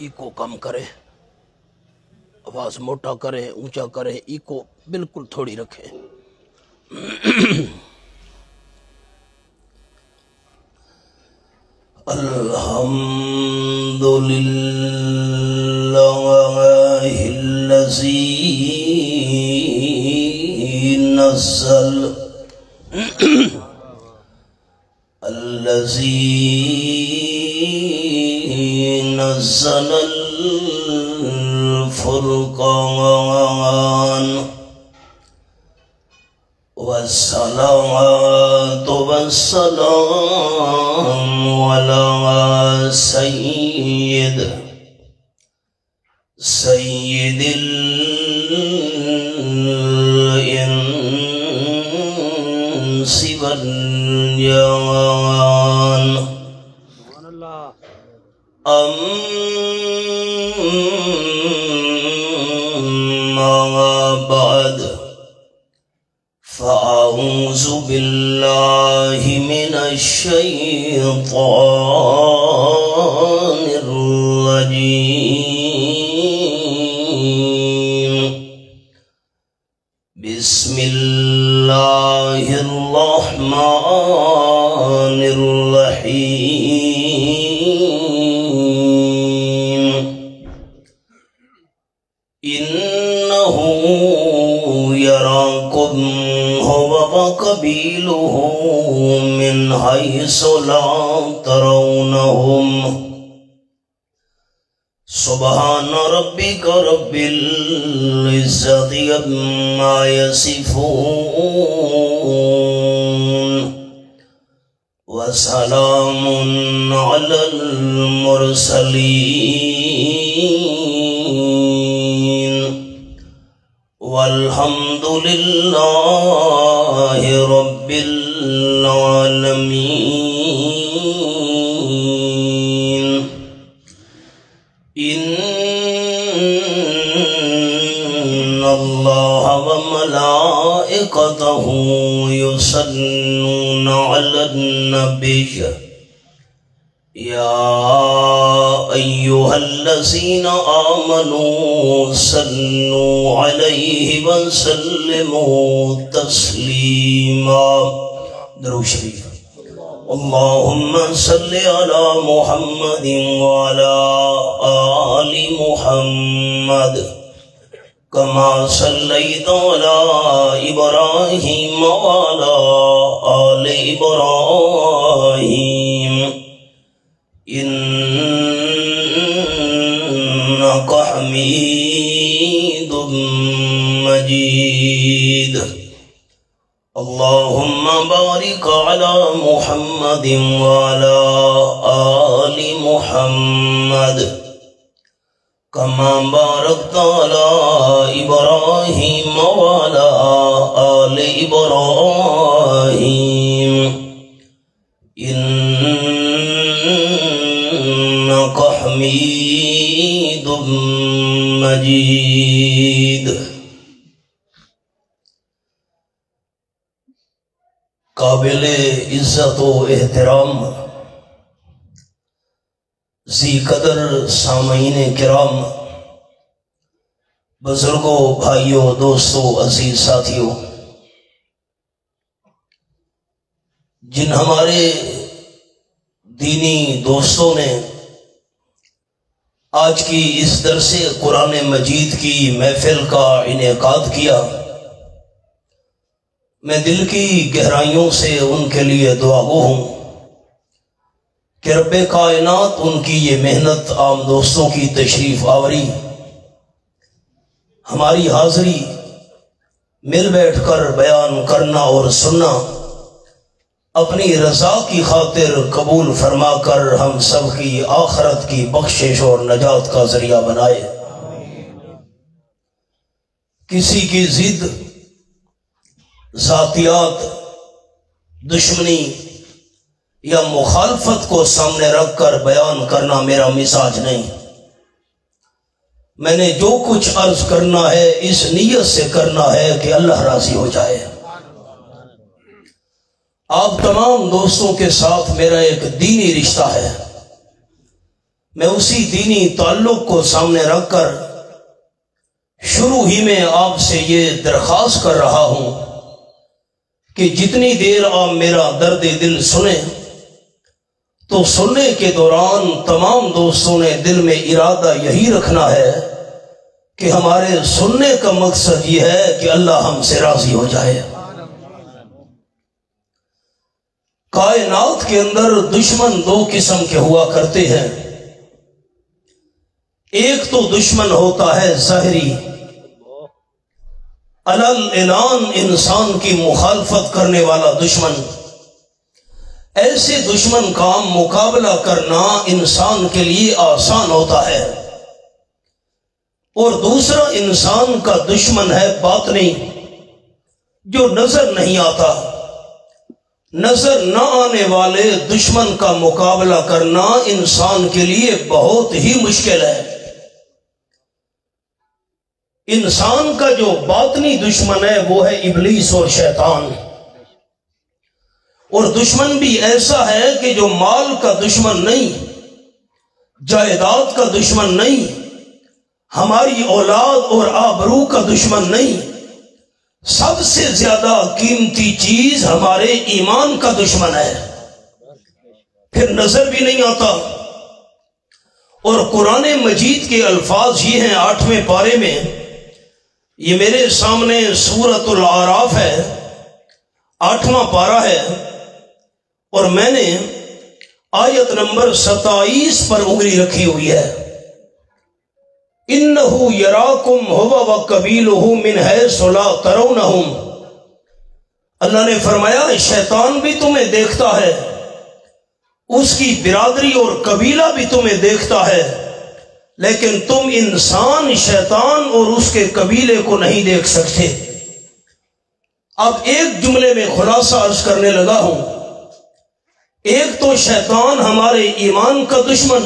Eco کم کرے، آواز موٹا کرے، اونچا کرے، ایکو بالکل تھوڑی رکھے۔ الحمدللہ الذی نزل الفرقان والصلاة والسلام على سيد الإنس والجان أما بعد فأعوذ بالله من الشيطان الرجيم بسم الله الرحمن الرحيم إنه يراكم هو وقبيله من حيث لا ترونهم سبحان ربك رب العزة عما يصفون وسلام على المرسلين والحمد لله رب العالمين إن الله وملائكته يصلون على النبي يا أيها الذين آمنوا صلوا عليه وسلموا تسليما درود شریف اللهم صل على محمد وعلى آل محمد كما صليت على إبراهيم وعلى آل إبراهيم إنك حميد مجيد اللهم بارك على محمد وعلى آل محمد كما باركت على إبراهيم وعلى آل إبراهيم إنك حميد مجيد قابل عزت و احترام ذی قدر سامعین کرام، بزرگوں، بھائیوں، دوستوں، عزیز ساتھیوں، جن ہمارے دینی دوستوں نے آج کی اس درس قرآن مجید کی محفل کا انعقاد کیا، میں دل کی گہرائیوں سے ان کے لیے دعا گو ہوں کہ رب کائنات ان کی یہ محنت، عام دوستوں کی تشریف آوری، ہماری حاضری، مل بیٹھ کر بیان کرنا اور سننا، اپنی رضا کی خاطر قبول فرما کر ہم سب کی آخرت کی بخشش اور نجات کا ذریعہ بنائے۔ کسی کی ضد، ذاتیات، دشمنی یا مخالفت کو سامنے رکھ کر بیان کرنا میرا مزاج نہیں۔ میں نے جو کچھ عرض کرنا ہے اس نیت سے کرنا ہے کہ اللہ راضی ہو جائے۔ آپ تمام دوستوں کے ساتھ میرا ایک دینی رشتہ ہے، میں اسی دینی تعلق کو سامنے رکھ کر شروع ہی میں آپ سے یہ درخواست کر رہا ہوں کہ جتنی دیر آپ میرا درد دل سنیں تو سننے کے دوران تمام دوستوں نے دل میں ارادہ یہی رکھنا ہے کہ ہمارے سننے کا مقصد یہ ہے کہ اللہ ہم سے راضی ہو جائے۔ کائنات کے اندر دشمن دو قسم کے ہوا کرتے ہیں، ایک تو دشمن ہوتا ہے ظاہری، علل اعلان انسان کی مخالفت کرنے والا دشمن۔ ایسے دشمن کا مقابلہ کرنا انسان کے لیے آسان ہوتا ہے۔ اور دوسرا انسان کا دشمن ہے باطنی، جو نظر نہیں آتا۔ نظر نہ آنے والے دشمن کا مقابلہ کرنا انسان کے لیے بہت ہی مشکل ہے۔ انسان کا جو باطنی دشمن ہے وہ ہے ابلیس اور شیطان، اور دشمن بھی ایسا ہے کہ جو مال کا دشمن نہیں، جائیداد کا دشمن نہیں، ہماری اولاد اور آبرو کا دشمن نہیں، سب سے زیادہ قیمتی چیز ہمارے ایمان کا دشمن ہے۔ پھر نظر بھی نہیں آتا۔ اور قرآن مجید کے الفاظ یہ ہیں 8ویں پارے میں، یہ میرے سامنے سورۃ الاعراف ہے، 8واں پارہ ہے، اور میں نے آیت نمبر 27 پر انگلی رکھی ہوئی ہے۔ انہو یراکم ہوا وقبیلہ من حیث لا ترونہم۔ اللہ نے فرمایا شیطان بھی تمہیں دیکھتا ہے، اس کی برادری اور قبیلہ بھی تمہیں دیکھتا ہے، لیکن تم انسان شیطان اور اس کے قبیلے کو نہیں دیکھ سکتے۔ اب ایک جملے میں خلاصہ عرض کرنے لگا ہوں۔ ایک تو شیطان ہمارے ایمان کا دشمن،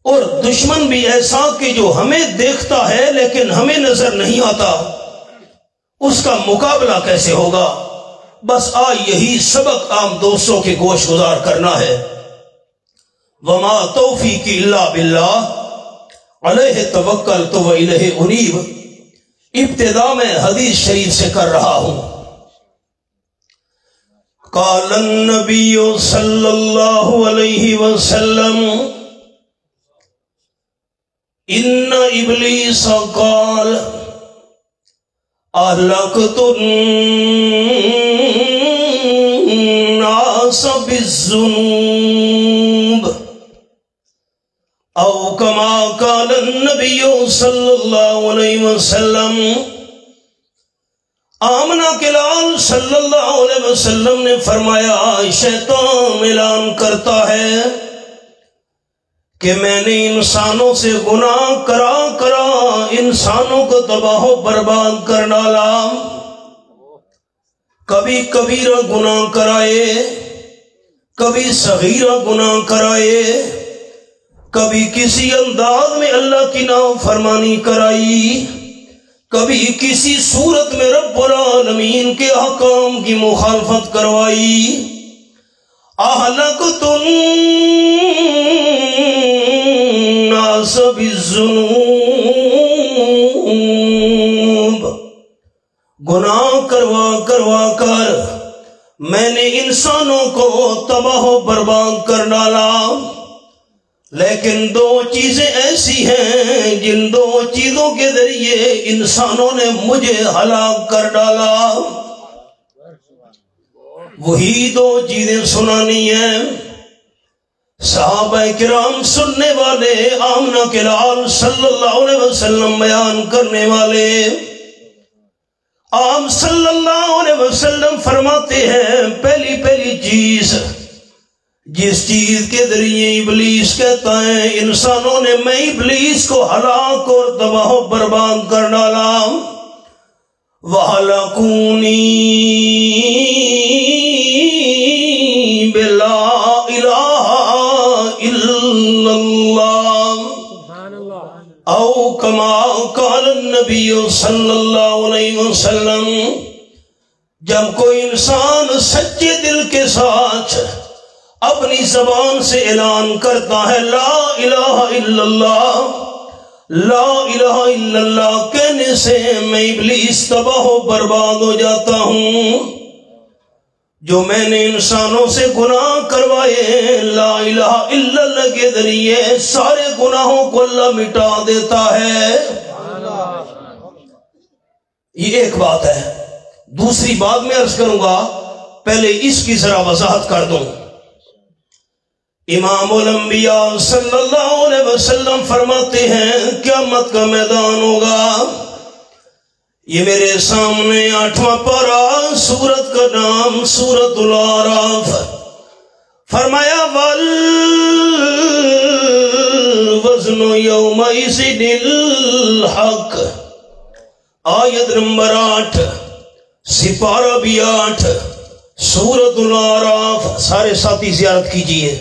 اور دشمن بھی ایسا کہ جو ہمیں دیکھتا ہے لیکن ہمیں نظر نہیں آتا، اس کا مقابلہ کیسے ہوگا؟ بس یہی سبق عام دوستوں کے گوش گزار کرنا ہے۔ وما توفیقی الا باللہ علیہ توکلت و الیہ انیب۔ ابتدا میں حدیث شریف سے کر رہا ہوں۔ قال النبی صلی اللہ علیہ وسلم ان ابلیس قال اہلکت الناس بالذنوب او کما قال النبی صلی اللہ علیہ وسلم۔ آمنہ کے لال صلی اللہ علیہ وسلم نے فرمایا شیطان اعلان کرتا ہے کہ میں نے انسانوں سے گناہ کرا انسانوں کو تباہ و برباد کر ڈالا۔ کبھی کبیرہ گناہ کرائے، کبھی صغیرہ گناہ کرائے، کبھی کسی انداز میں اللہ کی نافرمانی کرائی، کبھی کسی صورت میں رب العالمین کے احکام کی مخالفت کروائی۔ اہلکت الناس بالذنوب۔ گناہ کروا کر میں نے انسانوں کو تباہ و برباد کر ڈالا، لیکن دو چیزیں ایسی ہیں جن دو چیزوں کے ذریعے انسانوں نے مجھے ہلاک کر ڈالا۔ وہی دو چیزیں سنانی ہیں۔ صحابہ کرام سننے والے، آمنہ کے لال صلی اللہ علیہ وسلم بیان کرنے والے۔ آپ صلی اللہ علیہ وسلم فرماتے ہیں پہلی چیز جس چیز کے ذریعے ابلیس کہتا ہے انسانوں نے میں ابلیس کو ہلاک اور تباہ و برباد کر ڈالا، وَهَلَكُونِي بِلَا إِلَهَ إِلَّا اللَّهُ او کما قال النبی صلی اللہ علیہ وسلم۔ جب کوئی انسان سچے دل کے ساتھ اپنی زبان سے اعلان کرتا ہے لا الہ الا اللہ، لا الہ الا اللہ کہنے سے میں ابلیس تباہ و برباد ہو جاتا ہوں۔ جو میں نے انسانوں سے گناہ کروائے، لا الہ الا اللہ کے ذریعے سارے گناہوں کو اللہ مٹا دیتا ہے۔ یہ ایک بات ہے۔ دوسری بات میں عرض کروں گا، پہلے اس کی ذرا وضاحت کر دوں۔ امام الانبیاء صلی اللہ علیہ وسلم فرماتے ہیں قیامت کا میدان ہوگا۔ یہ میرے سامنے 8واں پارہ، سورت کا نام سورت الاعراف۔ فرمایا والوزن یومئذ الحق، آیت نمبر 8، سپارہ بھی 8، سورت الاعراف۔ سارے ساتھی زیارت کیجئے،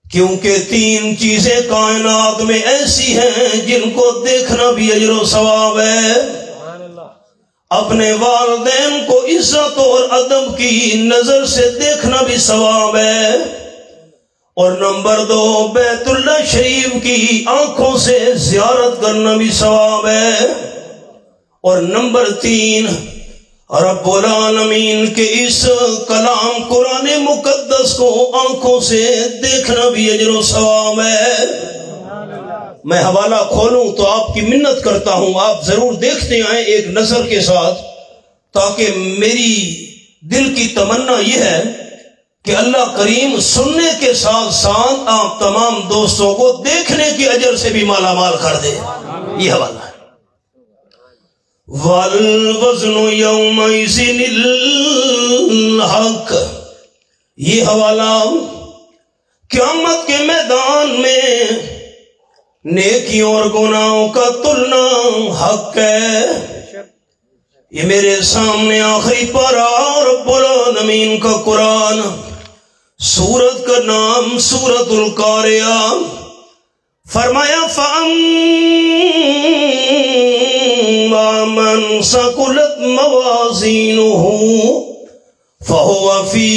کیونکہ 3 چیزیں کائنات میں ایسی ہیں جن کو دیکھنا بھی اجر و ثواب ہے۔ اپنے والدین کو عزت اور ادب کی نظر سے دیکھنا بھی ثواب ہے، اور نمبر 2 بیت اللہ شریف کی آنکھوں سے زیارت کرنا بھی ثواب ہے، اور نمبر 3 رب العالمین کے اس کلام قرآن مقدس کو آنکھوں سے دیکھنا بھی اجر و ثواب ہے۔ میں حوالہ کھولوں تو آپ کی منت کرتا ہوں آپ ضرور دیکھتے آئیں ایک نظر کے ساتھ، تاکہ میری دل کی تمنا یہ ہے کہ اللہ کریم سننے کے ساتھ ساتھ آپ تمام دوستوں کو دیکھنے کی اجر سے بھی مالا مال کر دے۔ یہ حوالہ ہے والوزن یومئذ الحق۔ یہ حوالہ قیامت کے میدان میں نیکیوں اور گناہوں کا تلنا حق ہے۔ یہ میرے سامنے آخری پارہ رب العالمین کا قرآن، سورت کا نام سورت القاریہ۔ فرمایا من ثقلت موازینہ فہو فی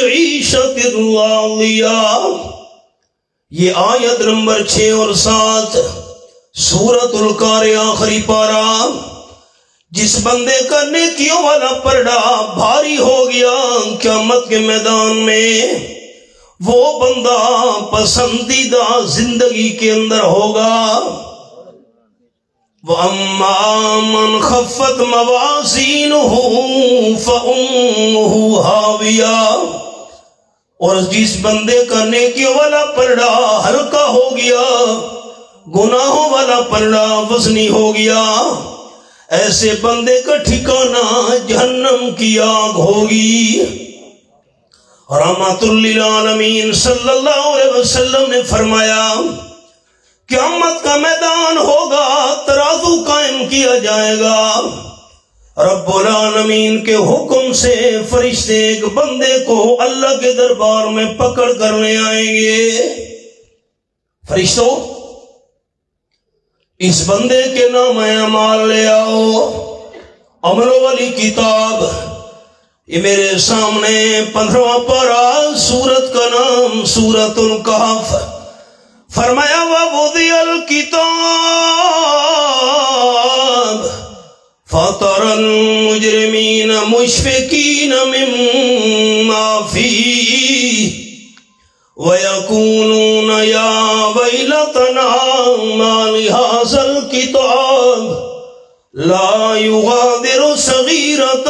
عیشۃ راضیہ۔ یہ آیت نمبر 6 اور 7 سورت القاریہ آخری پارہ۔ جس بندے کا نیکیوں والا پرڑا بھاری ہو گیا قیامت کے میدان میں، وہ بندہ پسندیدہ زندگی کے اندر ہوگا۔ وَأَمَّا مَنْ خَفَّتْ مَوَازِينُهُ فَأُمُّهُ هَاوِيَةٌ، اور جس بندے کا نیکیوں والا پلڑا ہلکا ہو گیا، گناہوں والا پلڑا وزنی ہو گیا، ایسے بندے کا ٹھکانہ جہنم کی آگ ہوگی۔ رحمت للعالمین صلی اللہ علیہ وسلم نے فرمایا قیامت کا میدان ہوگا، ترازو قائم کیا جائے گا، رب العالمین کے حکم سے فرشتے ایک بندے کو اللہ کے دربار میں پکڑ کرنے آئیں گے۔ فرشتوں، اس بندے کے نام اعمال لے آؤ، عملوں والی کتاب۔ یہ میرے سامنے 15واں پارہ، سورت کا نام سورت الکہف۔ فرمایا وَوُضِعَ الْكِتَابُ فَتَرَى الْمُجْرِمِينَ مُشْفِقِينَ مِمَّا فِيهِ وَيَقُولُونَ يَا وَيْلَتَنَا مَا لِهَذَا الْكِتَابِ لَا يُغَادِرُ صَغِيرَةً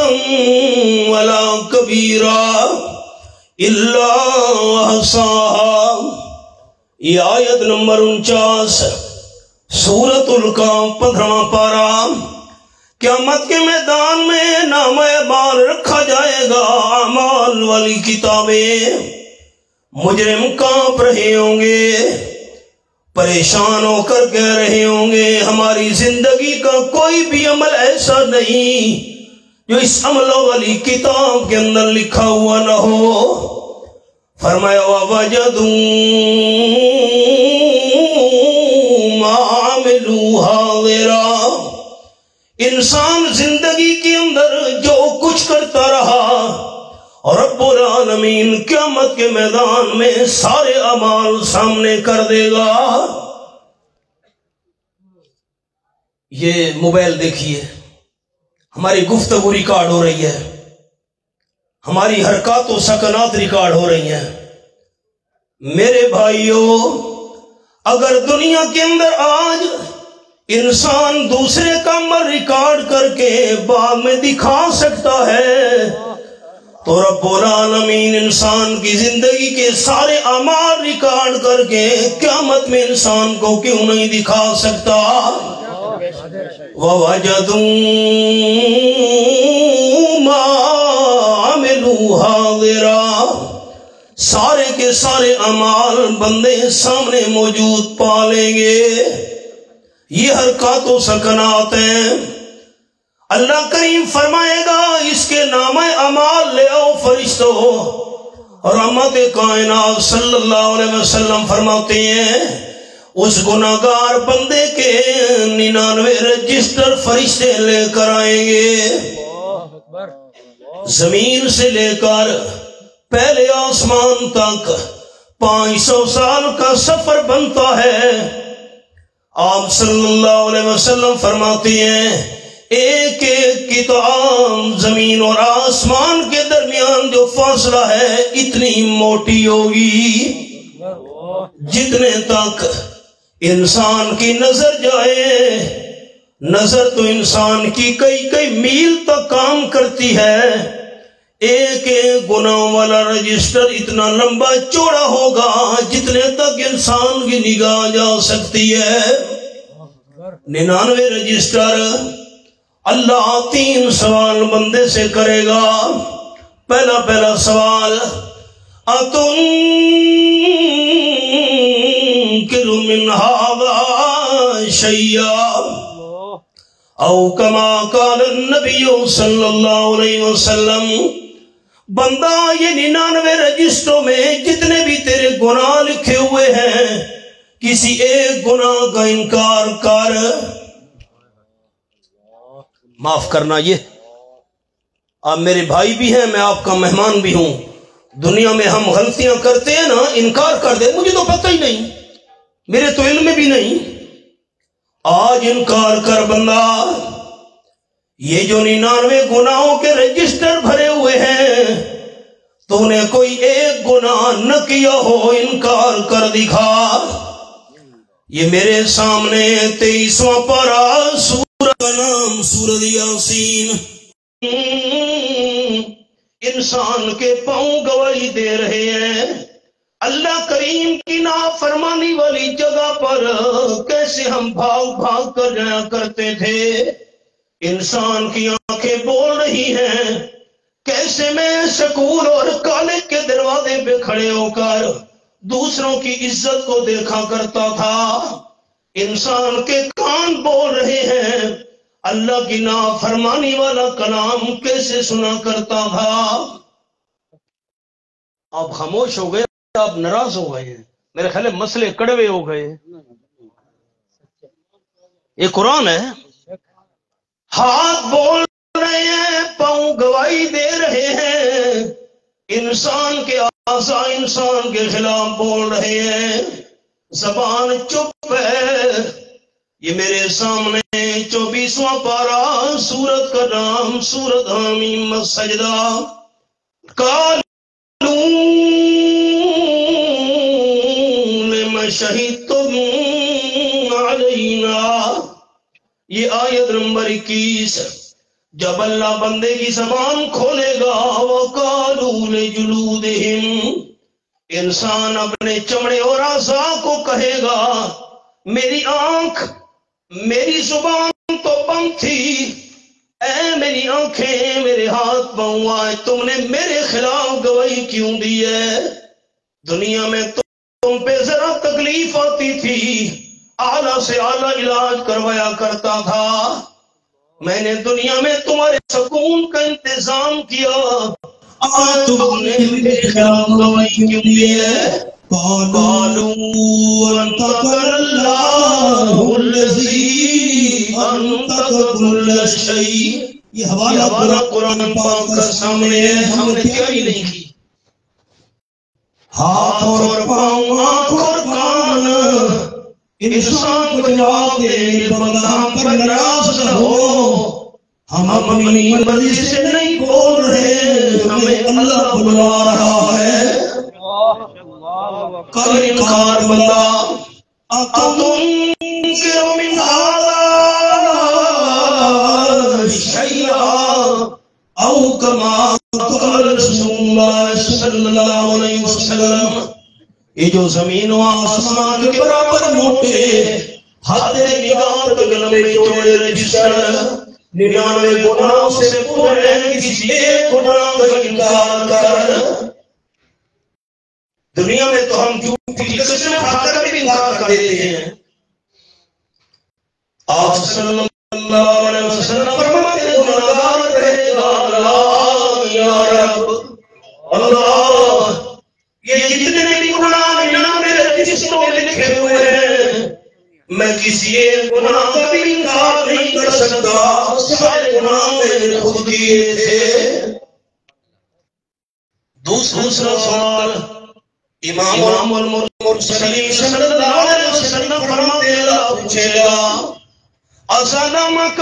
وَلَا كَبِيرَةً إِلَّا أَحْصَاهَا۔ یہ آیت نمبر 49 سورت الکہف 15واں پارہ۔ قیامت کے میدان میں نام اعمال رکھا جائے گا، اعمال والی کتابیں۔ مجرم کانپ رہے ہوں گے، پریشان ہو کر کہہ رہے ہوں گے ہماری زندگی کا کوئی بھی عمل ایسا نہیں جو اس عملوں والی کتاب کے اندر لکھا ہوا نہ ہو۔ فرمایا وَوَجَدُوا مَا عَمِلُوا حَاضِرًا۔ انسان زندگی کے اندر جو کچھ کرتا رہا رب العالمین قیامت کے میدان میں سارے اعمال سامنے کر دے گا۔ یہ موبائل دیکھیے، ہماری گفتگو ریکارڈ ہو رہی ہے، ہماری حرکات و سکنات ریکارڈ ہو رہی ہیں۔ میرے بھائیوں، اگر دنیا کے اندر آج انسان دوسرے کا عمل ریکارڈ کر کے بعد میں دکھا سکتا ہے تو رب العالمین انسان کی زندگی کے سارے اعمال ریکارڈ کر کے قیامت میں انسان کو کیوں نہیں دکھا سکتا؟ وَوَجَدُوا مَا عَمِلُوا حَاضِرًا، سارے کے سارے اعمال بندے سامنے موجود پا لیں گے۔ یہ حرکات و سکنات ہیں۔ اللہ کریم فرمائے گا اس کے نام اعمال لے آؤ فرشتوں، اور رحمت کائنات صلی اللہ علیہ وسلم فرماتے ہیں اس گناہگار بندے کے 99 رجسٹر فرشتے لے کر آئیں گے۔ زمین سے لے کر پہلے آسمان تک 500 سال کا سفر بنتا ہے۔ آپ صلی اللہ علیہ وسلم فرماتے ہیں ایک ایک کتاب زمین اور آسمان کے درمیان جو فاصلہ ہے اتنی موٹی ہوگی جتنے تک انسان کی نظر جائے۔ نظر تو انسان کی کئی کئی میل تک کام کرتی ہے۔ ایک ایک گناہ والا رجسٹر اتنا لمبا چوڑا ہوگا جتنے تک انسان کی نگاہ جا سکتی ہے۔ 99 رجسٹر۔ اللہ 3 سوال بندے سے کرے گا۔ پہلا سوال، اتنکر من ھذا شیئا او کما قال النبی صلی اللہ علیہ وسلم۔ بندہ یہ 99 رجسٹروں میں جتنے بھی تیرے گناہ لکھے ہوئے ہیں کسی ایک گناہ کا انکار کر۔ معاف کرنا، یہ آپ میرے بھائی بھی ہیں، میں آپ کا مہمان بھی ہوں۔ دنیا میں ہم غلطیاں کرتے ہیں نا، انکار کر دے مجھے تو پتہ ہی نہیں، میرے تو علم میں بھی نہیں۔ آج انکار کر بندہ، یہ جو 99 گناہوں کے رجسٹر بھرے ہوئے ہیں تو نے کوئی ایک گناہ نہ کیا ہو، انکار کر دکھا۔ یہ میرے سامنے 23واں پارہ سورۃ کا نام سورۃ یاسین۔ انسان کے پاؤں گواہی دے رہے ہیں اللہ کریم کی نافرمانی والی جگہ پر کیسے ہم بھاگ بھاگ کر جایا کرتے تھے۔ انسان کی آنکھیں بول رہی ہیں کیسے میں سکول اور کالج کے دروازے پہ کھڑے ہو کر دوسروں کی عزت کو دیکھا کرتا تھا۔ انسان کے کان بول رہے ہیں اللہ کی نافرمانی والا کلام کیسے سنا کرتا تھا۔ آپ خاموش ہو گئے، آپ ناراض ہو گئے ہیں، میرے خیال مسئلے کڑوے ہو گئے۔ یہ قرآن ہے۔ ہاتھ بول رہے ہیں، پاؤں گواہی دے رہے ہیں، انسان کے اعضاء انسان کے خلاف بول رہے ہیں، زبان چپ ہے۔ یہ میرے سامنے 24واں پارہ سورت کا نام سورت حامیم السجدہ۔ قالوا لما شہدتم علینا، یہ آیت نمبر 21۔ جب اللہ بندے کی زبان کھولے گا وَقَالُوا لِجُلُودِهِمْ، انسان اپنے چمڑے اور اعضاء کو کہے گا میری آنکھ میری زبان تو بند تھی، اے میری آنکھیں میرے ہاتھ پاؤں آئے تم نے میرے خلاف گواہی کیوں دی ہے؟ دنیا میں تم پہ ذرا تکلیف آتی تھی اعلیٰ سے اعلیٰ علاج کروایا کرتا تھا، میں نے دنیا میں تمہارے سکون کا انتظام کیا، آج تم نے میرے خلاف گواہی کیوں دی ہے؟ قالوا انطقنا اللہ الذی انطق کل شیء۔ یہ حوالہ قرآن پاک کا سامنے ہے، ہم نے تیاری نہیں کی۔ ہاتھ اور پاؤں آنکھ اور کان انسان کو جواب دے بندہ ہم پر ناراض نہ ہو، ہم اپنی مرضی سے نہیں بول رہے، ہمیں اللہ بلا رہا ہے۔ کر انکار بندہ اتنکر من هذا شیئا او کما قال رسول اللہ صلی اللہ علیہ وسلم، یہ جو زمین و آسمان کے برابر موٹے حد نگاہ تک لمبے چوڑے رجسٹر 99 گناہوں سے پورے کسی ایک گناہ کا انکار کر۔ دنیا میں تو ہم جھوٹی قسم کھا کر بھی انکار کر دیتے ہیں۔ آپ صلی اللہ علیہ وسلم فرماتے ہیں گناہگار کہے گا اللہ یا رب، اللہ یہ جتنے بھی گناہ میرے رجسٹروں میں لکھے ہوئے ہیں میں کسی ایک گناہ کا بھی انکار نہیں کر سکتا، سارے گناہ میں نے خود کیے تھے۔ دوسرا سوال امام المرسلین صلی اللہ علیہ وسلم فرماتے ہیں اللہ پوچھے گا اَسَلَمَكَ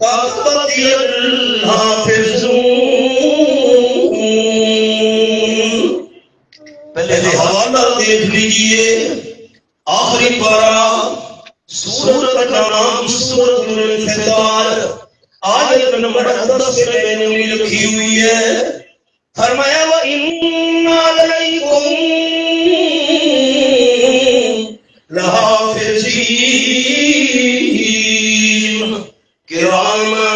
تَقْتَدِيَ الْحَافِظُونَ، پہلے حوالہ دیکھ لیجئے، آخری پارہ سورت کا نام سورت الانفطار، آیت نمبر 10 میں نے لکھی ہوئی ہے۔ فرمایا وَإِنَّ عَلَيْكُمْ لَحَافِظِينَ كِرَامًا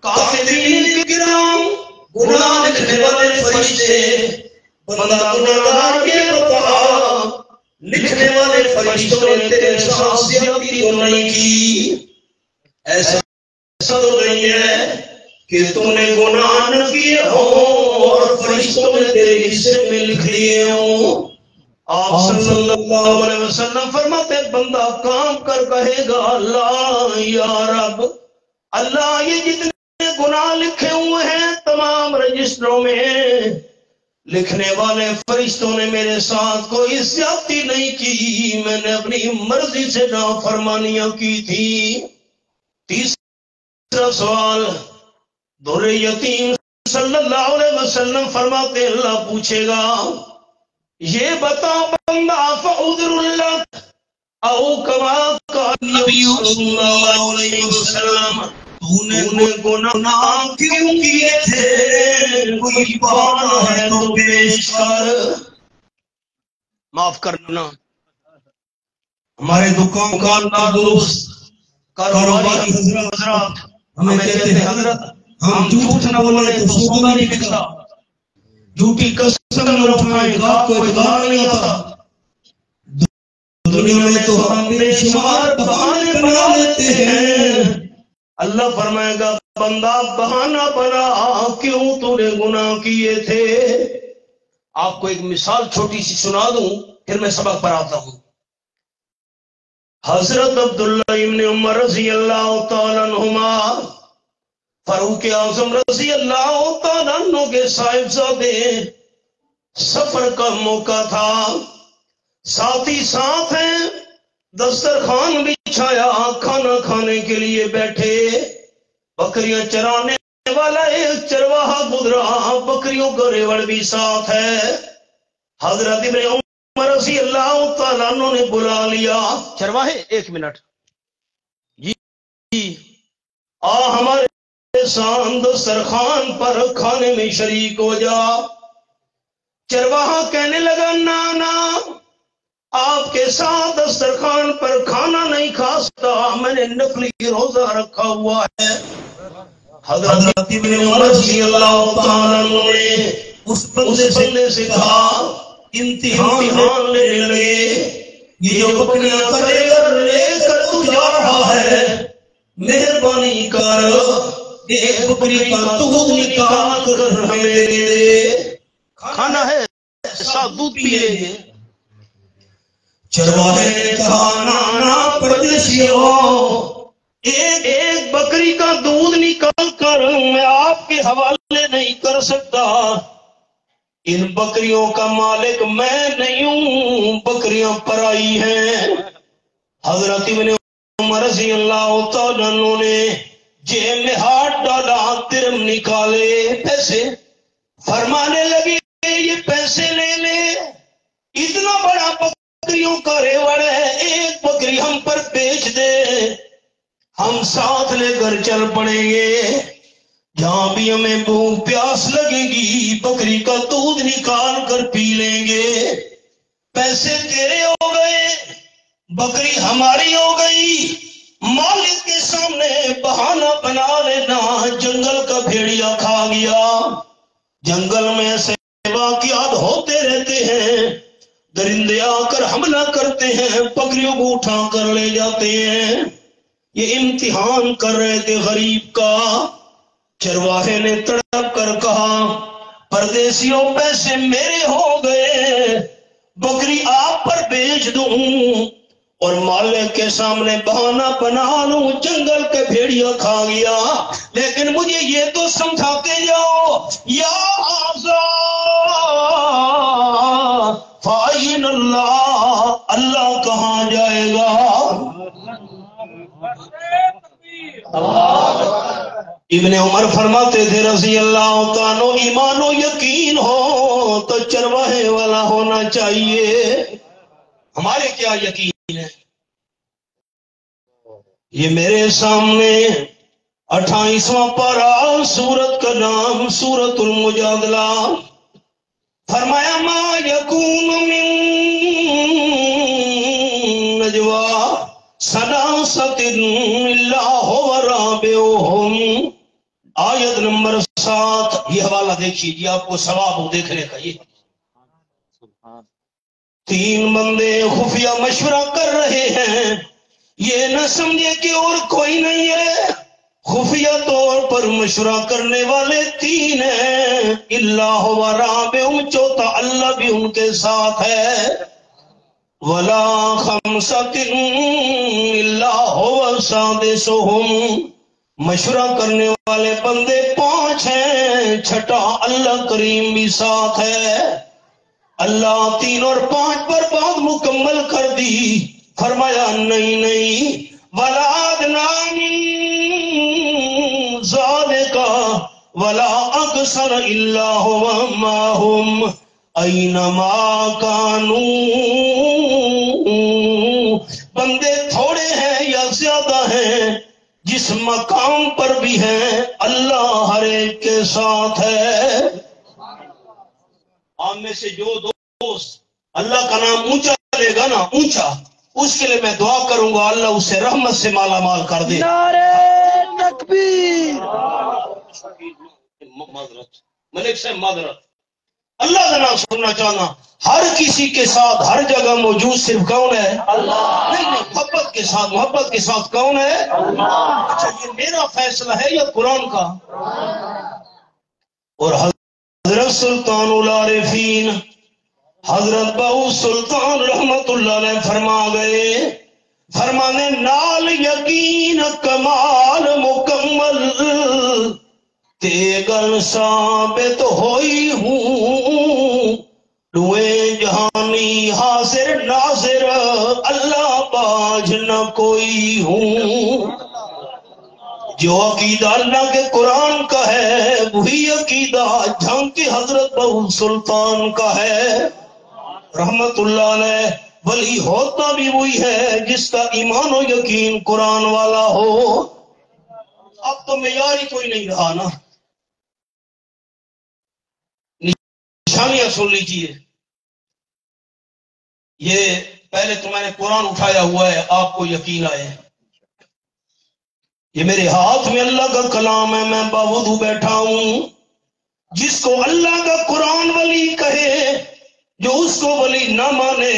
کاتبین کرام، گناہ لکھنے والے فرشتے، بندہ گناہگار کے بتا لکھنے والے فرشتوں نے تیرے ساتھ زیادتی تو نہیں کی، ایسا تو نہیں ہے کہ تم نے گناہ نہ کیے ہو اور فرشتوں نے تیرے حصے میں لکھ لیے ہوں۔ آپ صلی اللہ علیہ وسلم فرماتے بندہ کام کر کہے گا اللہ یا رب، اللہ یہ جتنے گناہ لکھے ہوئے ہیں تمام رجسٹروں میں لکھنے والے فرشتوں نے میرے ساتھ کوئی زیادتی نہیں کی، میں نے اپنی مرضی سے نافرمانیاں کی تھی۔ تیسرا سوال در یتیم صلی اللہ علیہ وسلم فرماتے اللہ پوچھے گا یہ بتا بندہ فعذر اللہ او کما قال نبی صلی اللہ علیہ وسلم، تو نے گناہ کیوں کیے تھے، کوئی بہانہ ہے تو پیش کر۔ معاف کرنا، ہمارے دکان کا درست کاروباری حضرات ہمیں کہتے ہیں حضرت ہم جھوٹ نہ بولیں تو سودا نہیں بکتا، جھوٹی قسم نہ اٹھائیں رات کو ادھار نہیں آتا۔ دنیا میں تو ہم بے شمار بہانے بنا لیتے ہیں، اللہ فرمائے گا بندہ بہانہ بنا کیوں تو نے گناہ کیے تھے۔ آپ کو ایک مثال چھوٹی سی سنا دوں پھر میں سبق پر آتا ہوں۔ حضرت عبداللہ ابن عمر رضی اللہ تعالیٰ عنہما فاروق اعظم رضی اللہ تعالیٰ عنہ کے صاحبزادے، سفر کا موقع تھا، ساتھی ساتھ ہیں، دسترخوان بچھایا، کھانا کھانے کے لیے بیٹھے، بکریاں چرانے والا ایک چرواہا گزرا، بکریوں کا ریوڑ بھی ساتھ ہے۔ حضرت ابن عمر رضی اللہ تعالیٰ عنہ نے بلا لیا، چرواہے ایک منٹ جی ہمارے سان دسترخوان پر کھانے میں شریک ہو جا۔ چرواہا کہنے لگا نانا آپ کے ساتھ دسترخوان پر کھانا نہیں کھا سکتا، میں نے نفلی روزہ رکھا ہوا ہے۔ حضرت ابن عمر رضی اللہ تعالیٰ نے اس بندے سے کہا امتحان لینے لگے، یہ جو بکریاں کرے کر لے کر تو جا رہا ہے، مہربانی کر ایک بکری کا دودھ نکال کر ہمیں دے دے، کھانا ہے ساتھ دودھ پی لیں گے۔ چرواہے نے کہا نانا پردیسیوں، ایک بکری کا دودھ نکال چل کر میں آپ کے حوالے نہیں کر سکتا، ان بکریوں کا مالک میں نہیں ہوں، بکریاں پرائی ہیں۔ حضرت ابن عمر رضی اللہ تعالیٰ عنہ نے جیب میں ہاتھ ڈالا، درم نکالے، پیسے، فرمانے لگے یہ پیسے لے لے، اتنا بڑا بکریوں کا ریوڑ ہے، ایک بکری ہم پر بیچ دے، ہم ساتھ لے کر چل پڑیں گے، جہاں بھی ہمیں بھوک پیاس لگے گی بکری کا دودھ نکال کر پی لیں گے۔ پیسے تیرے ہو گئے، بکری ہماری ہو گئی، مالک کے سامنے بہانہ بنا لینا، جنگل کا بھیڑیا کھا گیا۔ جنگل میں ایسے واقعات ہوتے رہتے ہیں، درندے آ کر حملہ کرتے ہیں، بکریوں کو اٹھا کر لے جاتے ہیں۔ یہ امتحان کر رہے تھے غریب کا۔ چرواہے نے تڑپ کر کہا پردیسیوں پیسے میرے ہو گئے، بکری آپ پر بیچ دوں اور مالک کے سامنے بہانہ بنا لوں، جنگل کے بھیڑیا کھا گیا، لیکن مجھے یہ تو سمجھاتے جاؤ یا آزا فائن اللہ، اللہ کہاں جائے گا؟ ابن عمر فرماتے تھے رضی اللہ تعالیٰ، ایمان و یقین ہو تو چرواہے والا ہونا چاہیے۔ ہمارے کیا یقین ہے؟ یہ میرے سامنے 28واں پارہ، سورت کا نام سورت المجادلہ، فرمایا ما یکون من نجوا ثلاثۃ الا هو رابعهم، آیت نمبر 7۔ یہ حوالہ دیکھیے جی، آپ کو ثواب ہو دیکھنے کا۔ یہ 3 بندے خفیہ مشورہ کر رہے ہیں، یہ نہ سمجھے کہ اور کوئی نہیں ہے، خفیہ طور پر مشورہ کرنے والے 3 ہیں، اللہ و رابعہم، چوتھا اللہ بھی ان کے ساتھ ہے، ولا خمسۃ الا هو سادسہم، مشورہ کرنے والے بندے 5 ہیں، چھٹا اللہ کریم بھی ساتھ ہے۔ اللہ 3 اور 5 پر بات مکمل کر دی، فرمایا نہیں نہیں، ولا ادنی من ذالک ولا اکثر الا هو معہم اینما کانوا، بندے تھوڑے ہیں یا زیادہ ہیں، جس مقام پر بھی ہیں اللہ ہر ایک کے ساتھ ہے۔ آپ میں سے جو دوست اللہ کا نام اونچا لے گا نا، اونچا، اس کے لیے میں دعا کروں گا اللہ اسے رحمت سے مالا مال کر دے۔ نعرہ تکبیر، معذرت ملک سے معذرت، اللہ کا نام سننا چاہنا۔ ہر کسی کے ساتھ ہر جگہ موجود صرف کون ہے؟ اللہ۔ نہیں نہیں، محبت کے ساتھ کون ہے؟ اللہ۔ اچھا، یہ میرا فیصلہ ہے یا قرآن کا؟ اور حضرت سلطان العارفین حضرت بہو سلطان رحمت اللہ علیہ فرما گئے، فرمانے نال یقین کمال مکمل، تیگل ثابت ہوئی ہوں، روئے جہانی حاضر ناظر، اللہ باج نہ کوئی ہوں۔ جو عقیدہ اللہ کے قرآن کا ہے وہی عقیدہ جھانک کے حضرت بہو سلطان کا ہے رحمت اللہ علیہ۔ ولی ہوتا بھی وہی ہے جس کا ایمان و یقین قرآن والا ہو۔ اب تو معیار ہی کوئی نہیں رہا نا، نشانیاں سن لیجیے۔ یہ پہلے تو میں نے قرآن اٹھایا ہوا ہے، آپ کو یقین آئے، یہ میرے ہاتھ میں اللہ کا کلام ہے، میں باوضو بیٹھا ہوں۔ جس کو اللہ کا قرآن ولی کہے، جو اس کو ولی نہ مانے،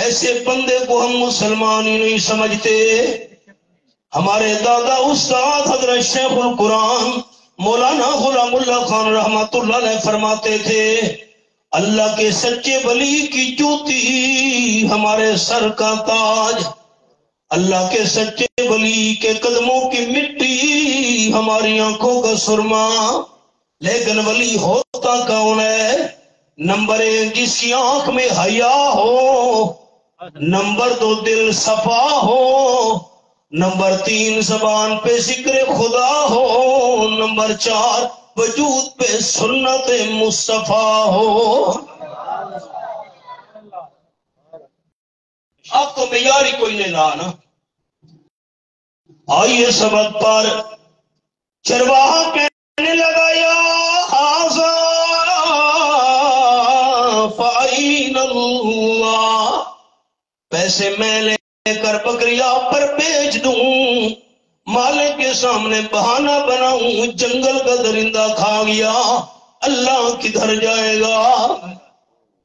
ایسے بندے کو ہم مسلمان ہی نہیں سمجھتے۔ ہمارے دادا استاد حضرت شیخ القرآن مولانا غلام اللہ خان رحمت اللہ علیہ فرماتے تھے، اللہ کے سچے ولی کی جوتی ہمارے سر کا تاج، اللہ کے سچے ولی کے قدموں کی مٹی ہماری آنکھوں کا سرما، لیکن ولی ہوتا کون ہے؟ نمبر 1 جس کی آنکھ میں حیا ہو، نمبر 2 دل صفا ہو، نمبر 3 زبان پہ ذکر خدا ہو، نمبر 4 وجود پہ سنت مصطفیٰ ہو۔ اب تو معیاری کوئی نہیں رہا نا۔ آئیے سبق پر چرواہا کہنے لگا یا حاذا فَأَيْنَ اللَّهُ، پیسے میں لے کر بکری آپ پر بیچ دوں، مالک کے سامنے بہانہ بناؤں، جنگل کا درندہ کھا گیا، اللہ کدھر جائے گا؟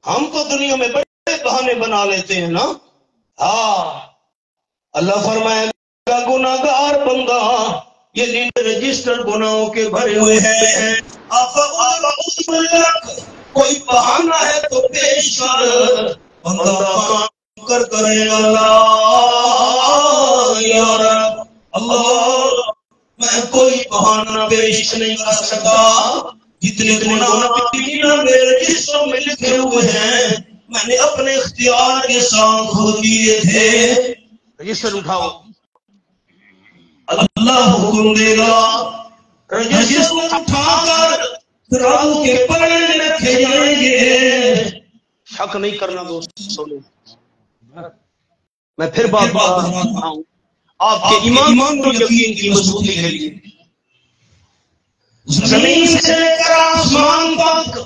ہم تو دنیا میں بڑے بہانے بنا لیتے ہیں نا۔ ہاں، اللہ فرمائے گا گناہگار بندہ یہ رجسٹر گناہوں کے بھرے ہوئے ہیں، کوئی بہانہ ہے تو پیش کر، بندہ کام کر کرے اللہ یا رب، اللہ میں کوئی بہانہ پیش نہیں کر سکا، جتنے گناہ میرے جسم میں لکھے ہوئے ہیں میں نے اپنے اختیار کے ساتھ خود کیے تھے۔ رجسٹر اٹھاؤ، اللہ حکم دے گا، رجسٹر اٹھا کر ترازو کے پلڑے میں رکھے جائیں گے۔ شک نہیں کرنا دوستوں، میں پھر بات بتاتا ہوں آپ کے ایمان اور یقین کی مضبوطی کے لیے۔ زمین سے لے کر آسمان تک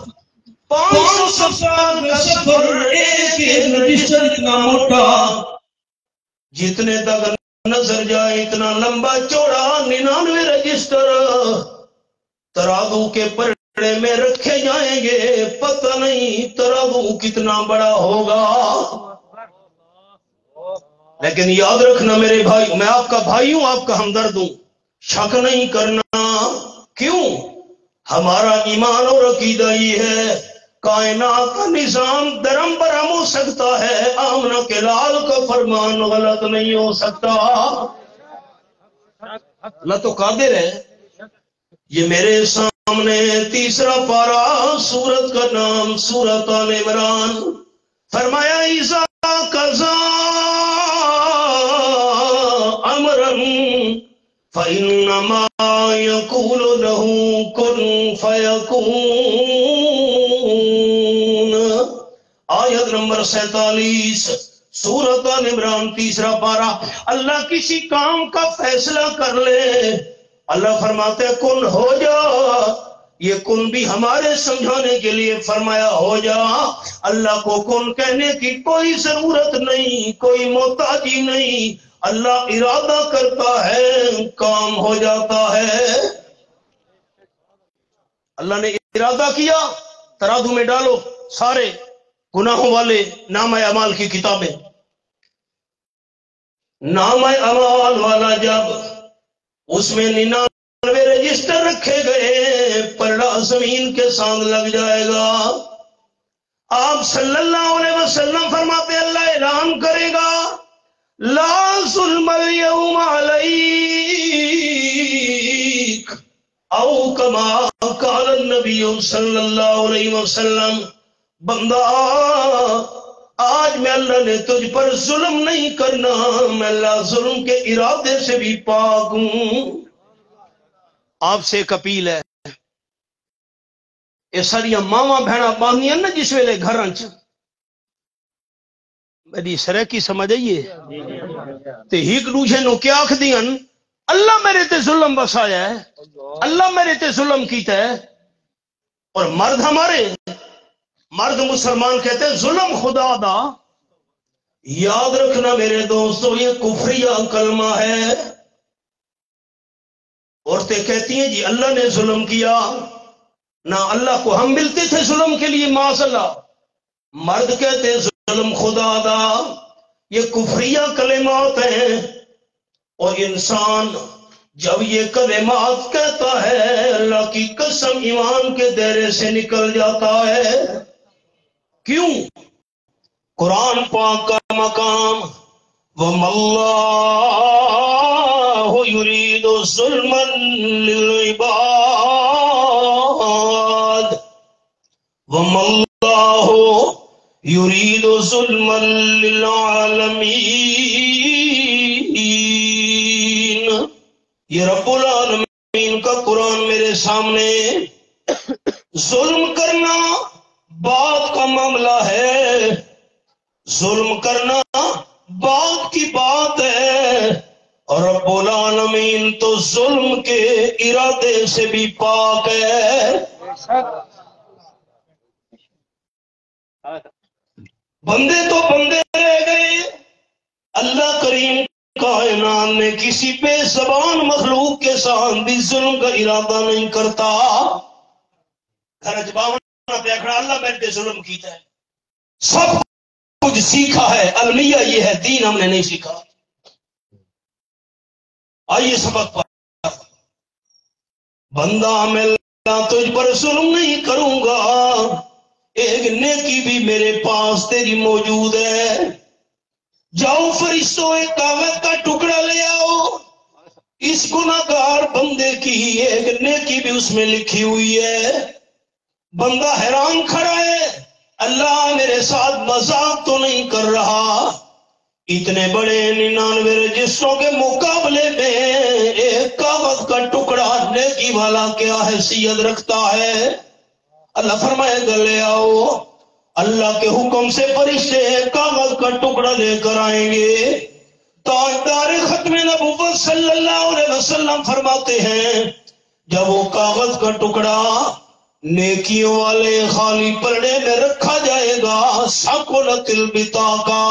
500 سال کا سفر، ایک رجسٹر اتنا موٹا، جتنے تک نظر جائے اتنا لمبا چوڑا 99 رجسٹر ترازو کے پلڑے میں رکھے جائیں گے، پتہ نہیں ترازو کتنا بڑا ہوگا۔ لیکن یاد رکھنا میرے بھائی، میں آپ کا بھائی ہوں، آپ کا ہمدرد ہوں، شک نہیں کرنا۔ کیوں؟ ہمارا ایمان اور عقیدہ یہ ہے کائنات کا نظام درم برہم ہو سکتا ہے، آمنہ کے لال کا فرمان غلط نہیں ہو سکتا۔ اللہ تو قادر ہے۔ یہ میرے سامنے تیسرا پارہ، سورت کا نام سورت آل عمران، فرمایا اذا قضا امرا فانما یقول له کن فیکون، آیت نمبر 47 سورت آل عمران تیسرا پارہ۔ اللہ کسی کام کا فیصلہ کر لے، اللہ فرماتے ہیں کن ہو جا، یہ کن بھی ہمارے سمجھانے کے لیے فرمایا ہو جا۔ اللہ کو کن کہنے کی کوئی ضرورت نہیں، کوئی محتاجی نہیں، اللہ ارادہ کرتا ہے کام ہو جاتا ہے۔ اللہ نے ارادہ کیا، ترازو میں ڈالو سارے گناہوں والے نامہ اعمال کی کتابیں، نامہ اعمال والا جب اس میں 99 رجسٹر رکھے گئے، پلڑا زمین کے ساتھ لگ جائے گا۔ آپ صلی اللہ علیہ وسلم فرماتے اللہ اعلان کرے گا لا ظلم اليوم علیک، او کما قال النبی صلی اللہ علیہ وسلم، بندہ آج میں اللہ نے تجھ پر ظلم نہیں کرنا، میں اللہ ظلم کے ارادے سے بھی پاک ہوں۔ آپ سے ایک اپیل ہے، یہ ساریاں ماواں بہنا باندھیاں نا جس ویلے گھراں چ، میری سرکی سمجھ آئیے تے ہیک دوسرے نو کیا آکھ دیاں اللہ میرے تے ظلم بسایا ہے، اللہ میرے تے ظلم کیتا ہے، اور مرد ہمارے مرد مسلمان کہتے ہیں ظلم خدا دا۔ یاد رکھنا میرے دوستو یہ کفریہ کلمہ ہے۔ عورتیں کہتی ہیں جی اللہ نے ظلم کیا، نہ اللہ کو ہم ملتے تھے ظلم کے لیے معاذ اللہ۔ مرد کہتے ہیں ظلم خدا دا، یہ کفریہ کلمات ہیں، اور انسان جب یہ کلمات کہتا ہے اللہ کی قسم ایمان کے دائرے سے نکل جاتا ہے۔ کیوں؟ قرآن پاک کا مقام وَمَا اللَّهُ يُرِيدُ ظُلْمًا لِلْعِبَادِ وَمَا اللَّهُ يُرِيدُ ظُلْمًا لِلْعَالَمِينَ۔ یہ رب العالمین کا قرآن میرے سامنے ظلم کرنا بات کا معاملہ ہے، ظلم کرنا بات کی بات ہے، اور رب العالمین تو ظلم کے ارادے سے بھی پاک ہے۔ بندے تو بندے رہ گئے، اللہ کریم کائنات میں کسی بے زبان مخلوق کے ساتھ بھی ظلم کا ارادہ نہیں کرتا۔ اللہ بیٹھے ظلم کیتا ہے، سب کچھ سیکھا ہے، المیہ یہ ہے، دین ہم نے نہیں سیکھا۔ آئیے سبق پر، بندہ میں اللہ تجھ پر ظلم نہیں کروں گا، ایک نیکی بھی میرے پاس تیری موجود ہے، جاؤ فرشتوں ایک کاغذ کا ٹکڑا لے آؤ، اس گناہگار بندے کی ایک نیکی بھی اس میں لکھی ہوئی ہے۔ بندہ حیران کھڑا ہے، اللہ میرے ساتھ مذاق تو نہیں کر رہا، اتنے بڑے 99 رجسٹروں کے مقابلے میں ایک کاغذ کا ٹکڑا نیکی والا کیا حیثیت رکھتا ہے؟ اللہ فرمائے گا لے آؤ، اللہ کے حکم سے فرشتے کاغذ کا ٹکڑا لے کر آئیں گے۔ تاجدار ختم نبوت صلی اللہ علیہ وسلم فرماتے ہیں جب وہ کاغذ کا ٹکڑا نیکیوں والے خالی پلڑے میں رکھا جائے گا، ثقلت البطاقہ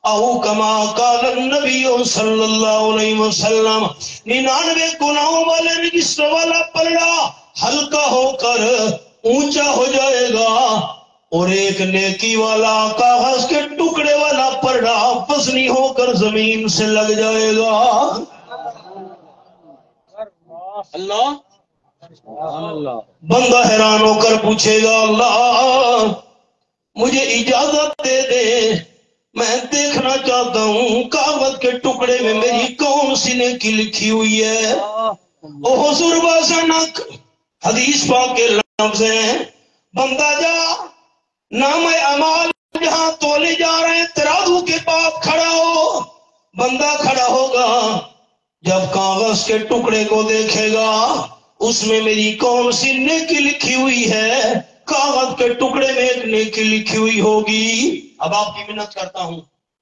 او کما قال النبی صلی اللہ علیہ وسلم، 99 گناہوں والے رجسٹر والا پلڑا ہلکا ہو کر اونچا ہو جائے گا، اور ایک نیکی والا کاغذ کے ٹکڑے والا پلڑا پسنی ہو کر زمین سے لگ جائے گا۔ اللہ بندہ حیران ہو کر پوچھے گا اللہ مجھے اجازت دے دے، میں دیکھنا چاہتا ہوں کاغذ کے ٹکڑے میں میری کون سی نیکی لکھی ہوئی ہے۔ او حضور بازنک حدیث پاک کے لفظ ہیں، بندہ جا نام اعمال جہاں تولے جا رہے ہیں ترازو کے پاس کھڑا ہو، بندہ کھڑا ہوگا، جب کاغذ کے ٹکڑے کو دیکھے گا اس میں میری کون سی نیکی لکھی ہوئی ہے، کاغذ کے ٹکڑے میں ایک نیکی لکھی ہوئی ہوگی۔ اب آپ کی منت کرتا ہوں،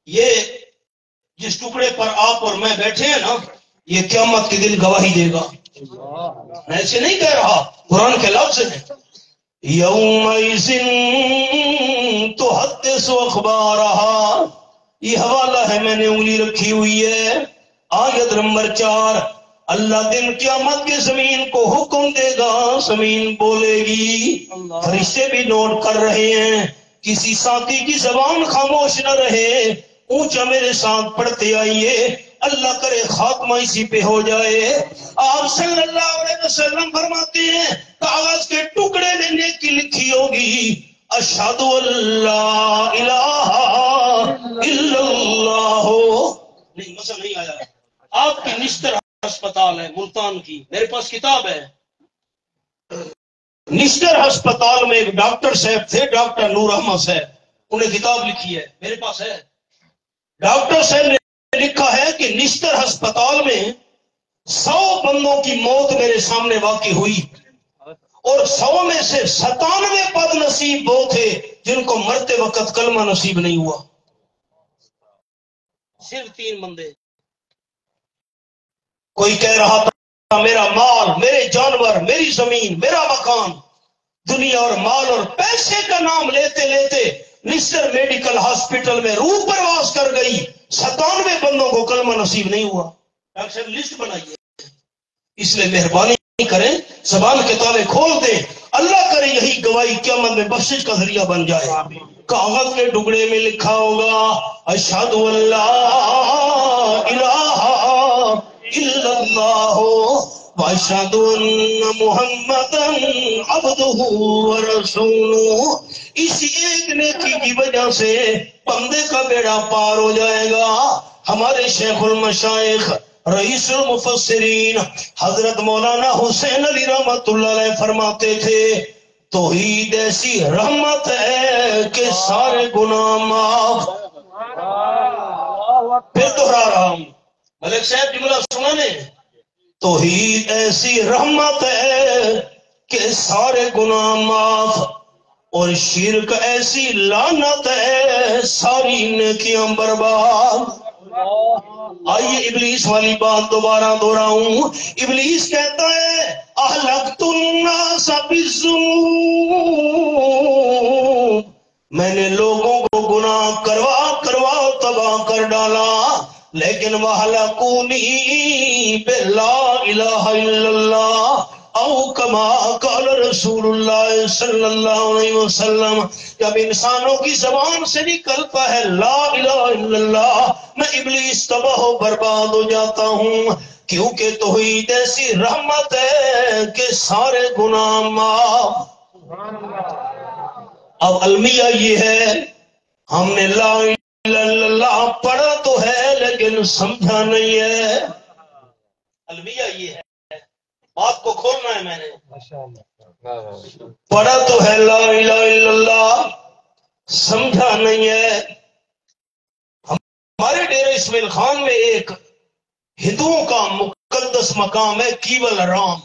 یہ جس ٹکڑے پر آپ اور میں بیٹھے ہیں نا، یہ قیامت کے دن گواہی دے گا۔ میں ایسے نہیں کہہ رہا، قرآن کے لفظ ہیں، یومئذ تحدث اخبارہا، یہ حوالہ ہے میں نے انگلی رکھی ہوئی ہے، آیت نمبر 4۔ اللہ دن قیامت کے زمین کو حکم دے گا، زمین بولے گی، فرشتے بھی نوٹ کر رہے ہیں، کسی ساتھی کی زبان خاموش نہ رہے، اونچا میرے ساتھ پڑھتے آئیے، اللہ کرے خاتمہ اسی پہ ہو جائے۔ آپ صلی اللہ علیہ وسلم فرماتے ہیں کاغذ کے ٹکڑے میں نیکی لکھی ہوگی، اشہد اللہ الہ الا اللہ، نہیں مسئلہ نہیں آیا ہے۔ آپ کی نشتر ہسپتال ہے ملتان کی، میرے پاس کتاب ہے، نشتر ہسپتال میں ایک ڈاکٹر صاحب تھے، ڈاکٹر نور احمد صاحب، انہیں کتاب لکھی ہے، میرے پاس ہے۔ ڈاکٹر صاحب نے لکھا ہے کہ نشتر ہسپتال میں 100 بندوں کی موت میرے سامنے واقع ہوئی، اور 100 میں سے 97 بد نصیب وہ تھے جن کو مرتے وقت کلمہ نصیب نہیں ہوا، صرف 3 بندے۔ کوئی کہہ رہا تھا میرا مال، میرے جانور، میری زمین، میرا مکان، دنیا اور مال اور پیسے کا نام لیتے لیتے نصر میڈیکل ہاسپٹل میں روح پرواز کر گئی، 97 بندوں کو کلمہ نصیب نہیں ہوا۔ ڈاکٹر صاحب لسٹ بنائیے، اس لیے مہربانی کریں زبان کے تالے کھول دیں، اللہ کرے یہی گواہی قیامت میں بخشش کا ذریعہ بن جائے۔ کاغذ کے ٹکڑے میں لکھا ہوگا اشہد اللہ الہ الا اللہ واشہد ان محمدا عبدہ ورسولہ، اسی ایک نیکی کی وجہ سے بندے کا بیڑا پار ہو جائے گا، ہمارے شیخ المشائخ رئیس المفسرین حضرت مولانا حسین علی رحمت اللہ علیہ فرماتے تھے توحید ایسی رحمت ہے کہ سارے گناہ معاف۔ پھر دہرا رہا ہوں، ملک صاحب جملہ سنا نے، توحید ایسی رحمت ہے کہ سارے گناہ معاف، اور شرک ایسی لعنت ہے ساری نیکیاں برباد۔ آئیے ابلیس والی بات دوبارہ دہراؤں۔ ابلیس کہتا ہے اہلکت الناس بالذنوب، میں نے لوگوں کو گناہ کروا تباہ کر ڈالا، لیکن وَأَهْلَكُونِي بِلَا إِلَٰهَ إِلَّا اللَّهُ او کما قال رسول اللہ صلی اللہ علیہ وسلم، جب انسانوں کی زبان سے نکلتا ہے لا الہ الا اللہ، میں ابلیس تباہ و برباد ہو جاتا ہوں، کیونکہ توحید ایسی رحمت ہے کہ سارے گناہ معاف۔ اب المیہ یہ ہے، ہم نے لا الہ الا اللہ پڑھا تو ہے لیکن سمجھا نہیں ہے۔ المیہ یہ ہے، بات کو کھولنا ہے، میں نے پڑھا تو ہے لا الہ الا اللہ، سمجھا نہیں ہے۔ ہمارے ڈیرہ اسماعیل خان میں ایک ہندوؤں کا مقدس مقام ہے کیول رام،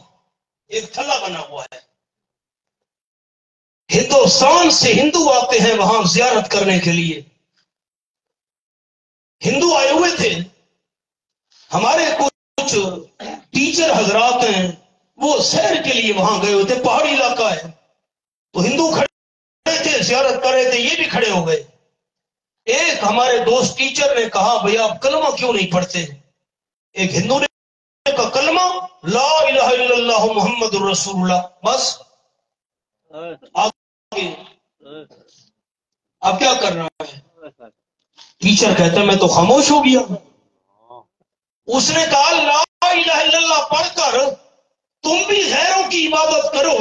ایک تھلہ بنا ہوا ہے، ہندوستان سے ہندو آتے ہیں وہاں زیارت کرنے کے لیے۔ ہندو آئے ہوئے تھے، ہمارے کچھ ٹیچر حضرات ہیں وہ سیر کے لیے وہاں گئے ہوئے تھے، پہاڑی علاقہ ہے، تو ہندو کھڑے تھے زیارت کر رہے تھے، یہ بھی کھڑے ہو گئے۔ ایک ہمارے دوست ٹیچر نے کہا بھئی آپ کلمہ کیوں نہیں پڑھتے؟ ایک ہندو نے کہا کلمہ لا الہ الا اللہ محمد الرسول اللہ، بس آگے اب کیا کرنا ہے؟ ٹیچر کہتا ہے میں تو خاموش ہو گیا۔ اس نے کہا لا الہ الا اللہ پڑھ کر تم بھی غیروں کی عبادت کرو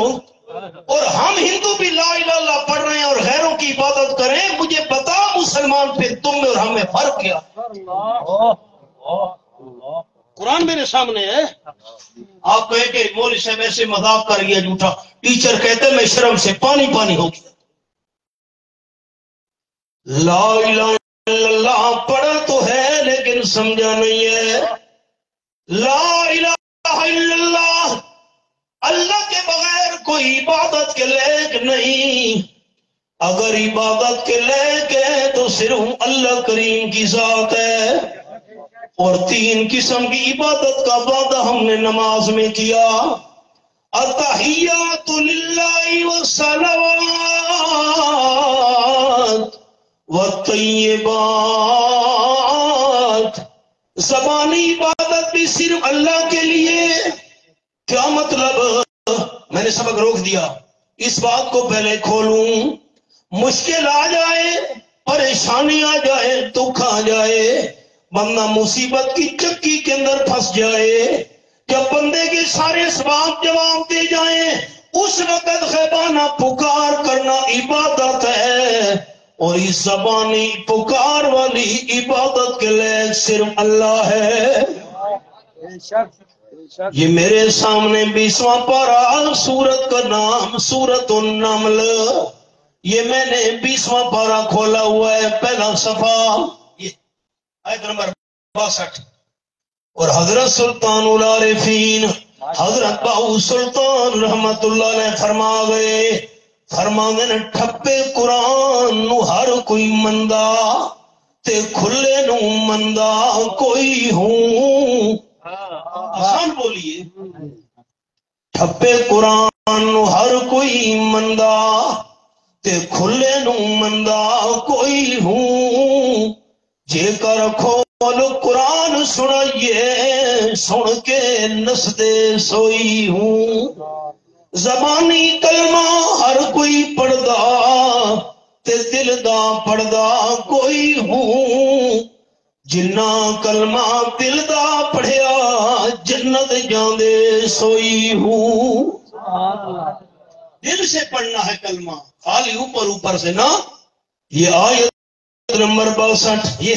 اور ہم ہندو بھی لا الہ الا اللہ پڑھ رہے ہیں اور غیروں کی عبادت کریں، مجھے بتا مسلمان پہ تم میں اور ہم میں فرق کیا؟ قرآن میرے سامنے ہے۔ آپ کہیں کہ مولوی صاحب ایسے مذاق کر گیا جھوٹا، ٹیچر کہتے میں شرم سے پانی پانی ہو گیا۔ لا الہ الا اللہ پڑھا تو ہے لیکن سمجھا نہیں ہے۔ لا الہ الا اللہ، اللہ کے بغیر کوئی عبادت کے لائق نہیں، اگر عبادت کے لائق ہے تو صرف اللہ کریم کی ذات ہے، اور تین قسم کی عبادت کا وعدہ ہم نے نماز میں کیا، التحیات للہ والصلوات والطیبات، زبانی عبادت بھی صرف اللہ کے لیے۔ کیا مطلب؟ میں نے سبق روک دیا، اس بات کو پہلے کھولوں۔ مشکل آ جائے، پریشانی آ جائے، دکھ آ جائے، بندہ مصیبت کی چکی کے اندر پھنس جائے، جب بندے کے سارے اسباب جواب دے جائیں اس وقت غیبانہ پکار کرنا عبادت ہے، اور اس زبانی پکار والی عبادت کے لئے صرف اللہ ہے۔ یہ میرے سامنے 20واں پارہ، سورت کا نام سورت النمل، یہ میں نے 20واں پارہ کھولا ہوا ہے، پہلا صفحہ، یہ آیت نمبر 62، اور حضرت سلطان العارفین حضرت باؤ سلطان رحمت اللہ نے فرما گئے، فرما گئے ٹھپے قرآن نو ہر کوئی مندہ تے کھلے نو مندہ کوئی ہوں۔ آسان بولیے، ٹھپے قرآن نو ہر کوئی مندہ تے کھلے نو مندہ کوئی ہوں، جے کر کھولو قرآن سنائیے سن کے نسدے سوئی ہوں۔ زبانی کلمہ ہر کوئی پڑھدا تے دل دا پڑھدا کوئی ہوں، جنہ کلمہ دل دا پڑھیا جنت جاندے سوئی ہوں۔ دل سے پڑھنا ہے کلمہ، خالی اوپر سے نہ۔ یہ آیت نمبر 62، یہ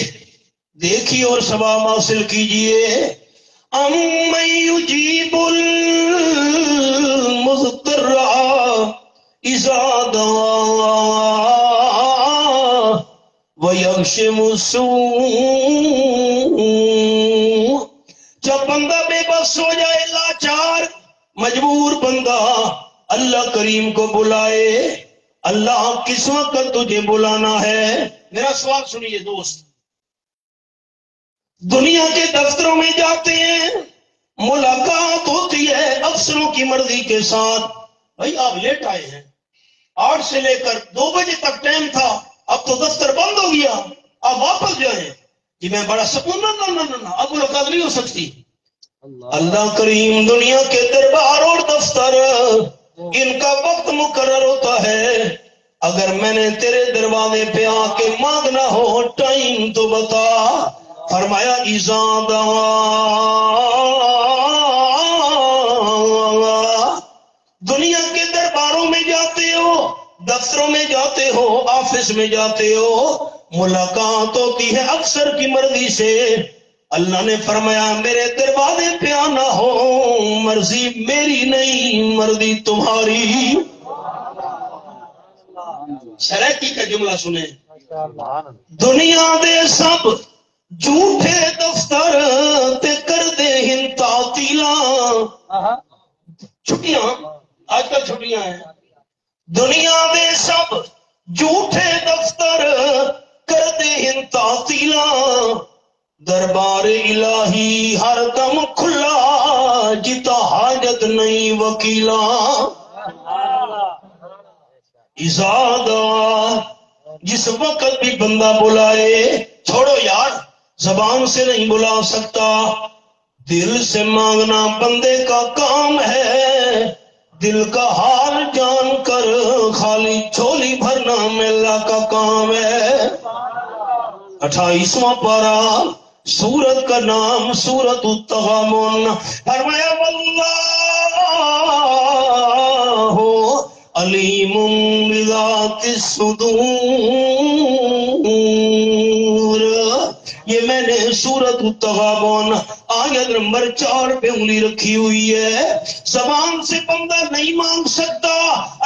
دیکھیے اور ثواب حاصل کیجئے. امن یجیب المضطر اذا دعا ویکشف السوء. جب بندہ بے بس ہو جائے، لاچار مجبور بندہ اللہ کریم کو بلائے. اللہ کس وقت تجھے بلانا ہے؟ میرا سوال سنیے دوست. دنیا کے دفتروں میں جاتے ہیں، ملاقات ہوتی ہے افسروں کی مرضی کے ساتھ. بھائی آپ لیٹ آئے ہیں، 8 سے لے کر 2 بجے تک ٹائم تھا، اب تو دفتر بند ہو گیا، آپ واپس جائیں. کہ میں بڑا سکون، نہ اب ملاقات نہیں ہو سکتی. اللہ کریم دنیا کے دربار اور دفتر ان کا وقت مقرر ہوتا ہے. اگر میں نے تیرے دروازے پہ آ کے مانگنا ہو ٹائم تو بتا. فرمایا اذا دعا. دنیا کے درباروں میں جاتے ہو، دفتروں میں جاتے ہو، آفس میں جاتے ہو، ملاقات ہوتی ہے افسر کی مرضی سے. اللہ نے فرمایا میرے دروازے پہ آنا ہو، مرضی میری نہیں، مرضی تمہاری. سرائکی کا جملہ سنیں. دنیا دے سب جھوٹے دفتر تے کر دے ہن تعطیلاں. چھٹیاں آج کل چھٹیاں ہیں. دنیا دے سب جھوٹے دفتر کر دے ہن تعطیلاں. دربار الہی ہر دم کھلا جتا حاجت نہیں وکیلاں. ازادہ جس وقت بھی بندہ بلائے، چھوڑو یار زبان سے نہیں بلا سکتا، دل سے مانگنا بندے کا کام ہے. دل کا حال جان کر خالی جھولی بھرنا اللہ کا کام ہے. 28واں پارہ، سورت کا نام سورت التغابن. فرمایا واللہ علیم بذات الصدور. یہ میں نے سورت التغابن آیت نمبر 4 پہ انگلی رکھی ہوئی ہے. زبان سے بندہ نہیں مانگ سکتا،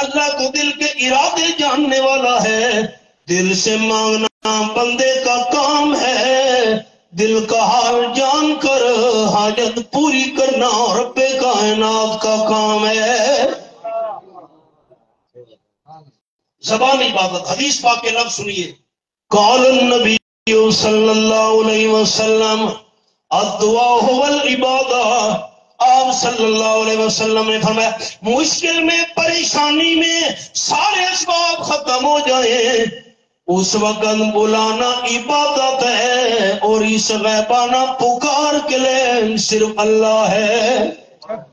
اللہ کو دل کے ارادے جاننے والا ہے. دل سے مانگنا بندے کا کام ہے، دل کا حال جان کر حاجت پوری کرنا رب کائنات کا کام ہے. زبان عبادت. حدیث پاک کے لفظ سنیے. قال النبی صلی اللہ علیہ وسلم الدعاء هو العبادہ. آپ صلی اللہ علیہ وسلم نے فرمایا مشکل میں، پریشانی میں سارے اسباب ختم ہو جائیں، اس وقت بلانا عبادت ہے، اور اس غیبانہ پکار کے لئے صرف اللہ ہے.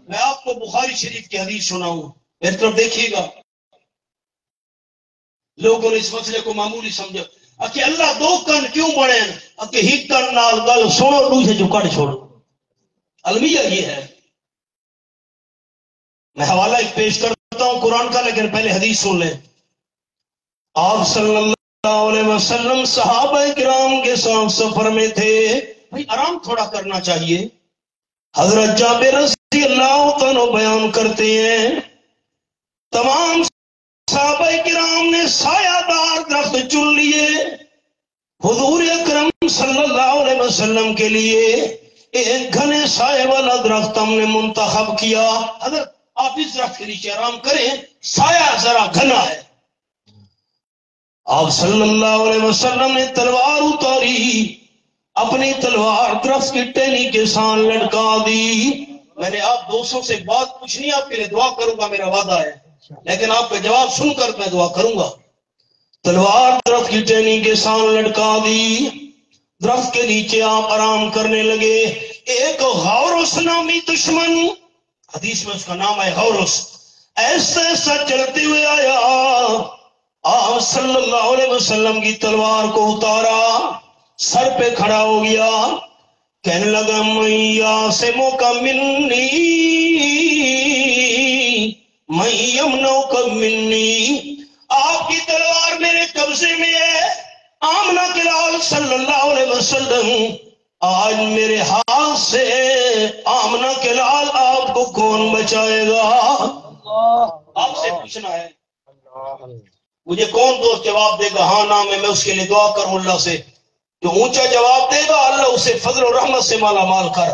میں آپ کو بخاری شریف کی حدیث سناؤں، میری طرف دیکھیے گا. لوگوں نے اس مسئلے کو معمولی سمجھا کہ اللہ 2 کن کیوں بڑے ہیں، کہ ہی کن نال گل سنو، دوسرے جو کٹ چھوڑو. المیہ یہ ہے. میں حوالہ ایک پیش کرتا ہوں قرآن کا، لیکن پہلے حدیث سن لیں. آپ صلی اللہ علیہ وسلم صحابہ کرام کے ساتھ سفر میں تھے. بھئی آرام تھوڑا کرنا چاہیے. حضرت جابر رضی اللہ عنہ بیان کرتے ہیں تمام صحابہ کرام نے سایہ دار درخت چن لیے. حضور اکرم صلی اللہ علیہ وسلم کے لیے ایک گھنے سائے والا درخت ہم نے منتخب کیا. حضرت آپ اس درخت کے نیچے آرام کریں، سایہ ذرا گھنا ہے. آپ صلی اللہ علیہ وسلم نے تلوار اتاری، اپنی تلوار درخت کی ٹہنی کے ساتھ لٹکا دی. میں نے آپ دوستوں سے بات پوچھنی، آپ کے لیے دعا کروں گا، میرا وعدہ ہے، لیکن آپ کا جواب سن کر میں دعا کروں گا. تلوار درخت کی ٹہنی کے ساتھ لٹکا دی، درخت کے نیچے آپ آرام کرنے لگے. ایک غورس نامی دشمن، حدیث میں اس کا نام ہے غورس، ایسا ایسا چلتے ہوئے آیا. آپ صلی اللہ علیہ وسلم کی تلوار کو اتارا، سر پہ کھڑا ہو گیا، کہنے لگا من یعصمک منی من یمنعک منی. آپ کی تلوار میرے قبضے میں ہے. آمنہ کے لال صلی اللہ علیہ وسلم آمنہ کے لال آپ کو کون بچائے گا؟ آپ سے پوچھنا ہے مجھے کون دوست جواب دے گا ہاں نام ہے، میں اس کے لیے دعا کروں اللہ سے، جو اونچا جواب دے گا اللہ اسے فضل و رحمت سے مالا مال کر۔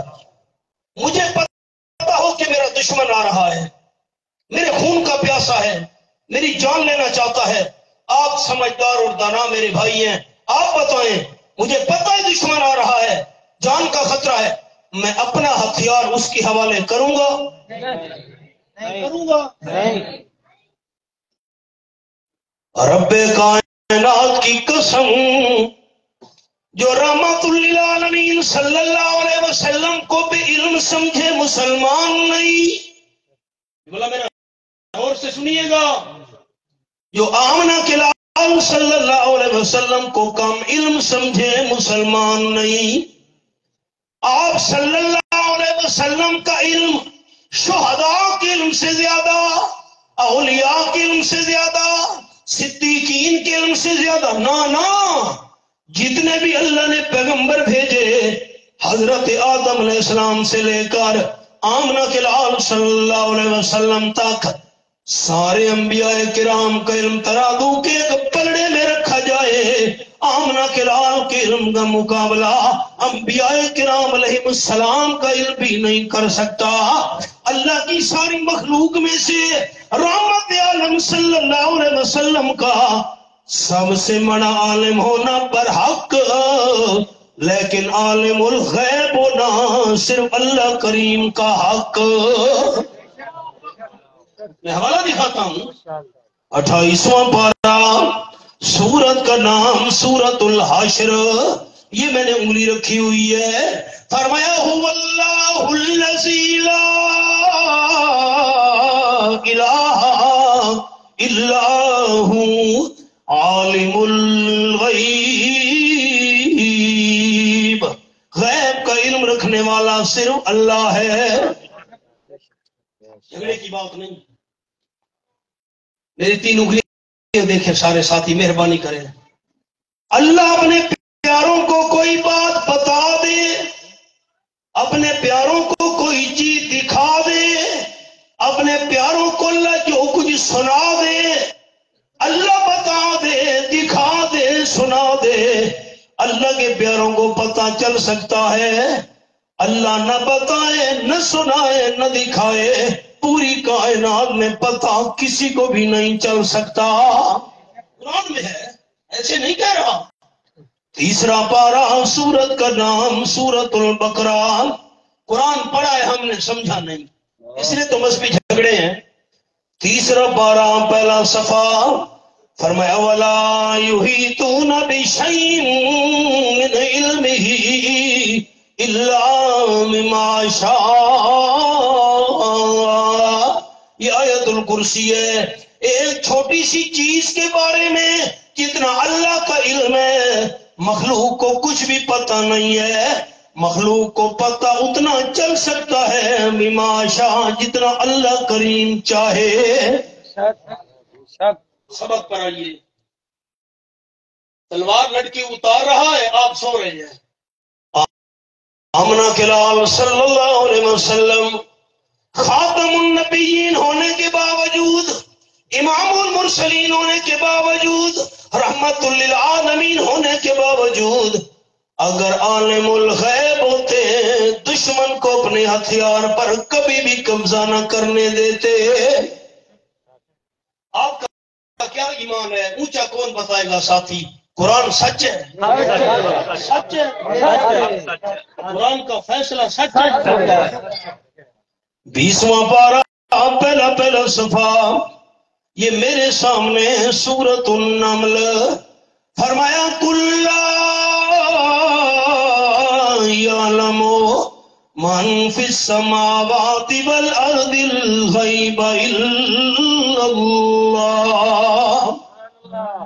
مجھے پتا ہو کہ میرا دشمن آ رہا ہے، میرے خون کا پیاسا ہے، میری جان لینا چاہتا ہے، آپ سمجھدار اور دانا میرے بھائی ہیں، آپ بتائیں مجھے پتا ہے دشمن آ رہا ہے، جان کا خطرہ ہے، میں اپنا ہتھیار اس کے حوالے کروں گا؟ کروں گا؟ رب کائنات کی قسم جو رحمت للعالمین صلی اللہ علیہ وسلم کو بھی علم سمجھے مسلمان نہیں، بولا میرا اور سے سنیے گا، جو آمنہ کے لال صلی اللہ علیہ وسلم کو کم علم سمجھے مسلمان نہیں۔ آپ صلی اللہ علیہ وسلم کا علم شہداء کے علم سے زیادہ، اولیاء کے علم سے زیادہ، صدیقین کے علم سے زیادہ، نا جتنے بھی اللہ نے پیغمبر بھیجے حضرت آدم علیہ السلام سے لے کر آمنہ کے لال صلی اللہ علیہ وسلم تک سارے انبیاء کرام کا علم ترازو کے ایک پلڑے میں رکھا جائے، آمنہ کے لال کے علم کا مقابلہ انبیاء کرام علیہ السلام کا علم بھی نہیں کر سکتا۔ اللہ کی ساری مخلوق میں سے رحمت عالم صلی اللہ علیہ وسلم کا سب سے بڑا عالم ہونا برحق، لیکن عالم الغیب ہونا صرف اللہ کریم کا حق۔ میں حوالہ دکھاتا ہوں، 28واں پارہ، سورت کا نام سورت الحشر، یہ میں نے انگلی رکھی ہوئی ہے، فرمایا هو اللہ الذی لا الہ الا هو عالم الغیب، غیب کا علم رکھنے والا صرف اللہ ہے، جھگڑے کی بات نہیں۔ میری 3 انگلیاں دیکھیں سارے ساتھی، مہربانی کریں، اللہ اپنے پیاروں کو کوئی بات بتا دے، اپنے پیاروں کو کوئی چیز دکھا دے، اپنے پیاروں کو اللہ جو کچھ سنا دے، اللہ بتا دے، دکھا دے، سنا دے، اللہ کے پیاروں کو پتہ چل سکتا ہے، اللہ نہ بتائے نہ سنائے نہ دکھائے پوری کائنات میں پتہ کسی کو بھی نہیں چل سکتا۔ قرآن میں ہے، ایسے نہیں کہہ رہا۔ 3 پارہ، سورت کا نام سورت البقرہ، قرآن پڑھا ہے ہم نے سمجھا نہیں، اس لیے تو مذہبی جھگڑے ہیں۔ 3 پارہ، پہلا صفحہ، فرمایا وَلَا يُحِيطُونَ بِشَيْءٍ مِّنْ عِلْمِهِ إِلَّا بِمَا شَاءَ، یہ آیت الکرسی ہے، ایک چھوٹی سی چیز کے بارے میں جتنا اللہ کا علم ہے مخلوق کو کچھ بھی پتہ نہیں ہے، مخلوق کو پتہ اتنا چل سکتا ہے بما شاء، جتنا اللہ کریم چاہے۔ سبق پر آئیے، تلوار لڑکی اتار رہا ہے، آپ سو رہے ہیں۔ آمنہ کے لال صلی اللہ علیہ وسلم خاتم النبیین ہونے کے باوجود، امام المرسلین ہونے کے باوجود، رحمت للعالمین ہونے کے باوجود، اگر عالم الغیب ہوتے دشمن کو اپنے ہتھیار پر کبھی بھی قبضہ نہ کرنے دیتے۔ آپ کا کیا ایمان ہے؟ اونچا کون بتائے گا ساتھی؟ قرآن سچ ہے، سچ ہے، قرآن کا فیصلہ سچ ہے۔ 20واں پارہ، پہلا صفحہ، یہ میرے سامنے سورۃ النمل، فرمایا کُلَّ یعلم من فی السماوات والارض الغیب الا اللہ،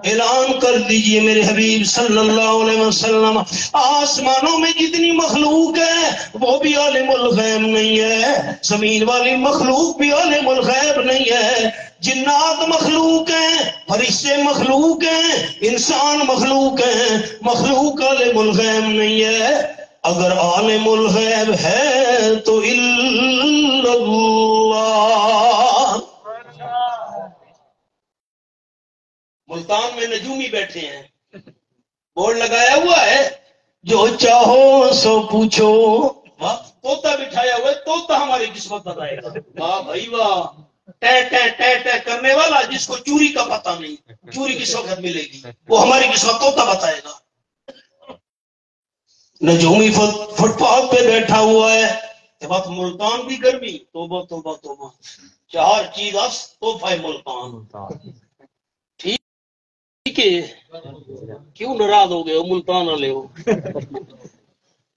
اعلان کر دیجئے میرے حبیب صلی اللہ علیہ وسلم، آسمانوں میں جتنی مخلوق ہے وہ بھی عالم الغیب نہیں ہے، زمین والی مخلوق بھی عالم الغیب نہیں ہے، جنات مخلوق ہیں، فرشتے مخلوق ہیں، انسان مخلوق ہیں، مخلوق عالم الغیب نہیں ہے۔ اگر عالم الغیب ہے تو الا اللہ۔ ملتان میں نجومی بیٹھے ہیں، بورڈ لگایا ہوا ہے جو چاہو سو پوچھو، طوطا بٹھایا ہوا ہے، طوطا ہماری قسمت بتائے گا۔ واہ بھائی واہ، ٹے ٹے ٹے ٹے کرنے والا جس کو چوری کا پتہ نہیں، چوری کس وقت ملے گی، وہ ہماری قسمت طوطا بتائے گا۔ نجومی فٹ پاتھ پہ بیٹھا ہوا ہے، یہ بات ملتان کی گرمی، توبہ توبہ توبہ، 4 چیز اس تحفہ ملتان۔ ٹھیک ہے، کیوں ناراض ہو گئے ہو ملتان والے ہو؟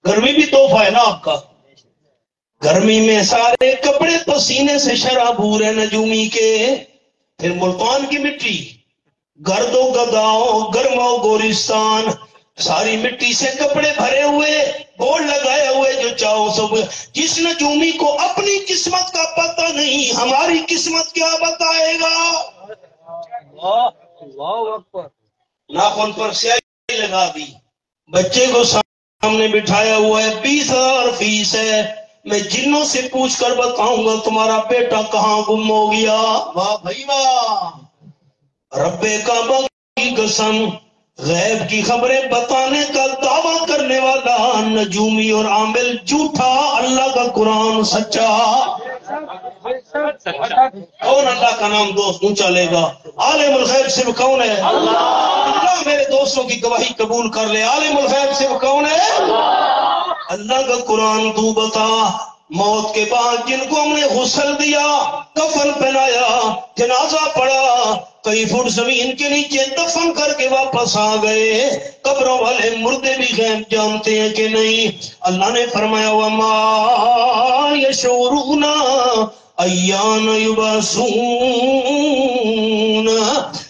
گرمی بھی تحفہ ہے نا آپ کا۔ گرمی میں سارے کپڑے پسینے سے شرابور ہے نجومی کے، پھر ملتان کی مٹی، گرد و گداؤ گرما گورستان، ساری مٹی سے کپڑے بھرے ہوئے، بورڈ لگائے ہوئے جو چاہو سب۔ جس نجومی کو اپنی قسمت کا پتہ نہیں، ہماری قسمت کیا بتائے گا؟ ناخن پر سیاہی لگا دی، بچے کو سامنے بٹھایا ہوا ہے، 20,000 فیس ہے، میں جنوں سے پوچھ کر بتاؤں گا تمہارا بیٹا کہاں گم ہو گیا۔ واہ بھائی واہ، رب کعبہ کی قسم، غیب کی خبریں بتانے کا دعویٰ کرنے والا نجومی اور عامل جھوٹا، اللہ کا قرآن سچا۔ کون اللہ کا نام دوست اونچا لے گا؟ عالم الغیب صرف کون ہے؟ اللہ میرے دوستوں کی گواہی قبول کر لے، عالم الغیب صرف کون ہے؟ اللہ کا قرآن تو بتا، موت کے بعد جن کو ہم نے غسل دیا، کفن پہنایا، جنازہ پڑا، کئی فٹ زمین کے نیچے دفن کر کے واپس آ گئے، قبروں والے مردے بھی غیب جانتے ہیں کہ نہیں؟ اللہ نے فرمایا وما یشعرون ایان یبعثون،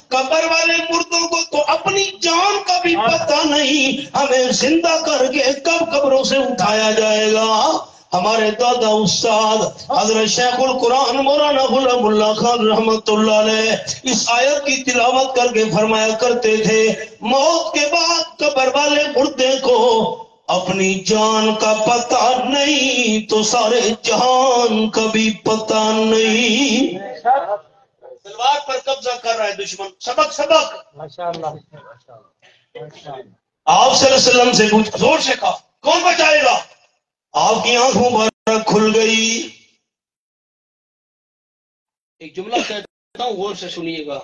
قبر والے مردوں کو تو اپنی جان کا بھی پتہ نہیں ہمیں زندہ کر کے کب قبروں سے اٹھایا جائے گا۔ ہمارے دادا استاد حضرت شیخ القرآن مولانا غلام اللہ خان رحمت اللہ علیہ اس آیت کی تلاوت کر کے فرمایا کرتے تھے، موت کے بعد قبر والے مردے کو اپنی جان کا پتہ نہیں تو سارے جہان کا بھی پتہ نہیں۔ تلوار پر قبضہ کر رہا ہے دشمن، سبق سبق۔ ماشاءاللہ آپ صلی اللہ علیہ وسلم سے پوچھ، زور سے کہا کون بچائے گا؟ آپ کی آنکھوں مبارک کھل گئی۔ ایک جملہ کہتا ہوں، غور سے سنیے گا۔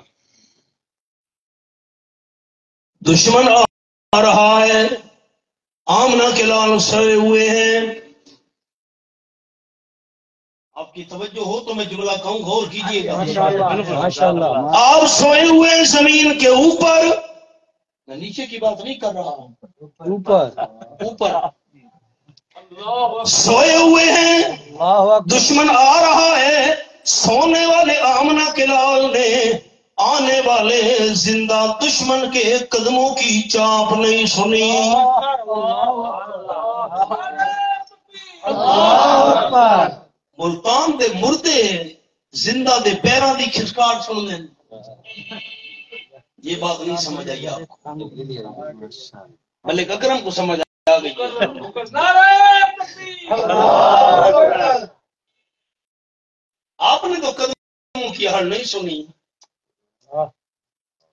دشمن آ رہا ہے، آمنہ کے لال سوئے ہوئے ہیں۔ آپ کی توجہ ہو تو میں جملہ کہوں، غور کیجئے گا۔ آپ سوئے ہوئے ہیں زمین کے اوپر، میں نیچے کی بات نہیں کر رہا ہوں، اوپر سوئے ہوئے ہیں، دشمن آ رہا ہے، سونے والے آمنہ کے لال نے آنے والے زندہ دشمن کے قدموں کی چاپ نہیں سنی۔ ملتان دے مردے زندہ دے پیران دی کھسکار سن لیں، یہ بات نہیں سمجھ آئی آپ کو؟ ملک اکرم کو سمجھ آ گئی؟ آپ نے تو قدموں کی حال نہیں سنی۔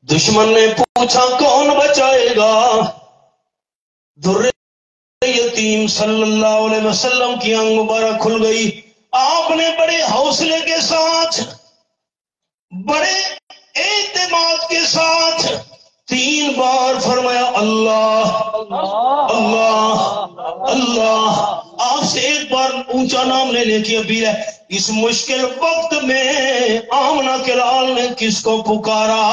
دشمن نے پوچھا کون بچائے گا؟ در یتیم صلی اللہ علیہ وسلم کی آنکھ مبارک کھل گئی۔ آپ نے بڑے حوصلے کے ساتھ، بڑے اعتماد کے ساتھ 3 بار فرمایا اللہ اللہ اللہ۔ آپ سے ایک بار اونچا نام لینے کی اپیل ہے۔ اس مشکل وقت میں آمنہ کے لال نے کس کو پکارا؟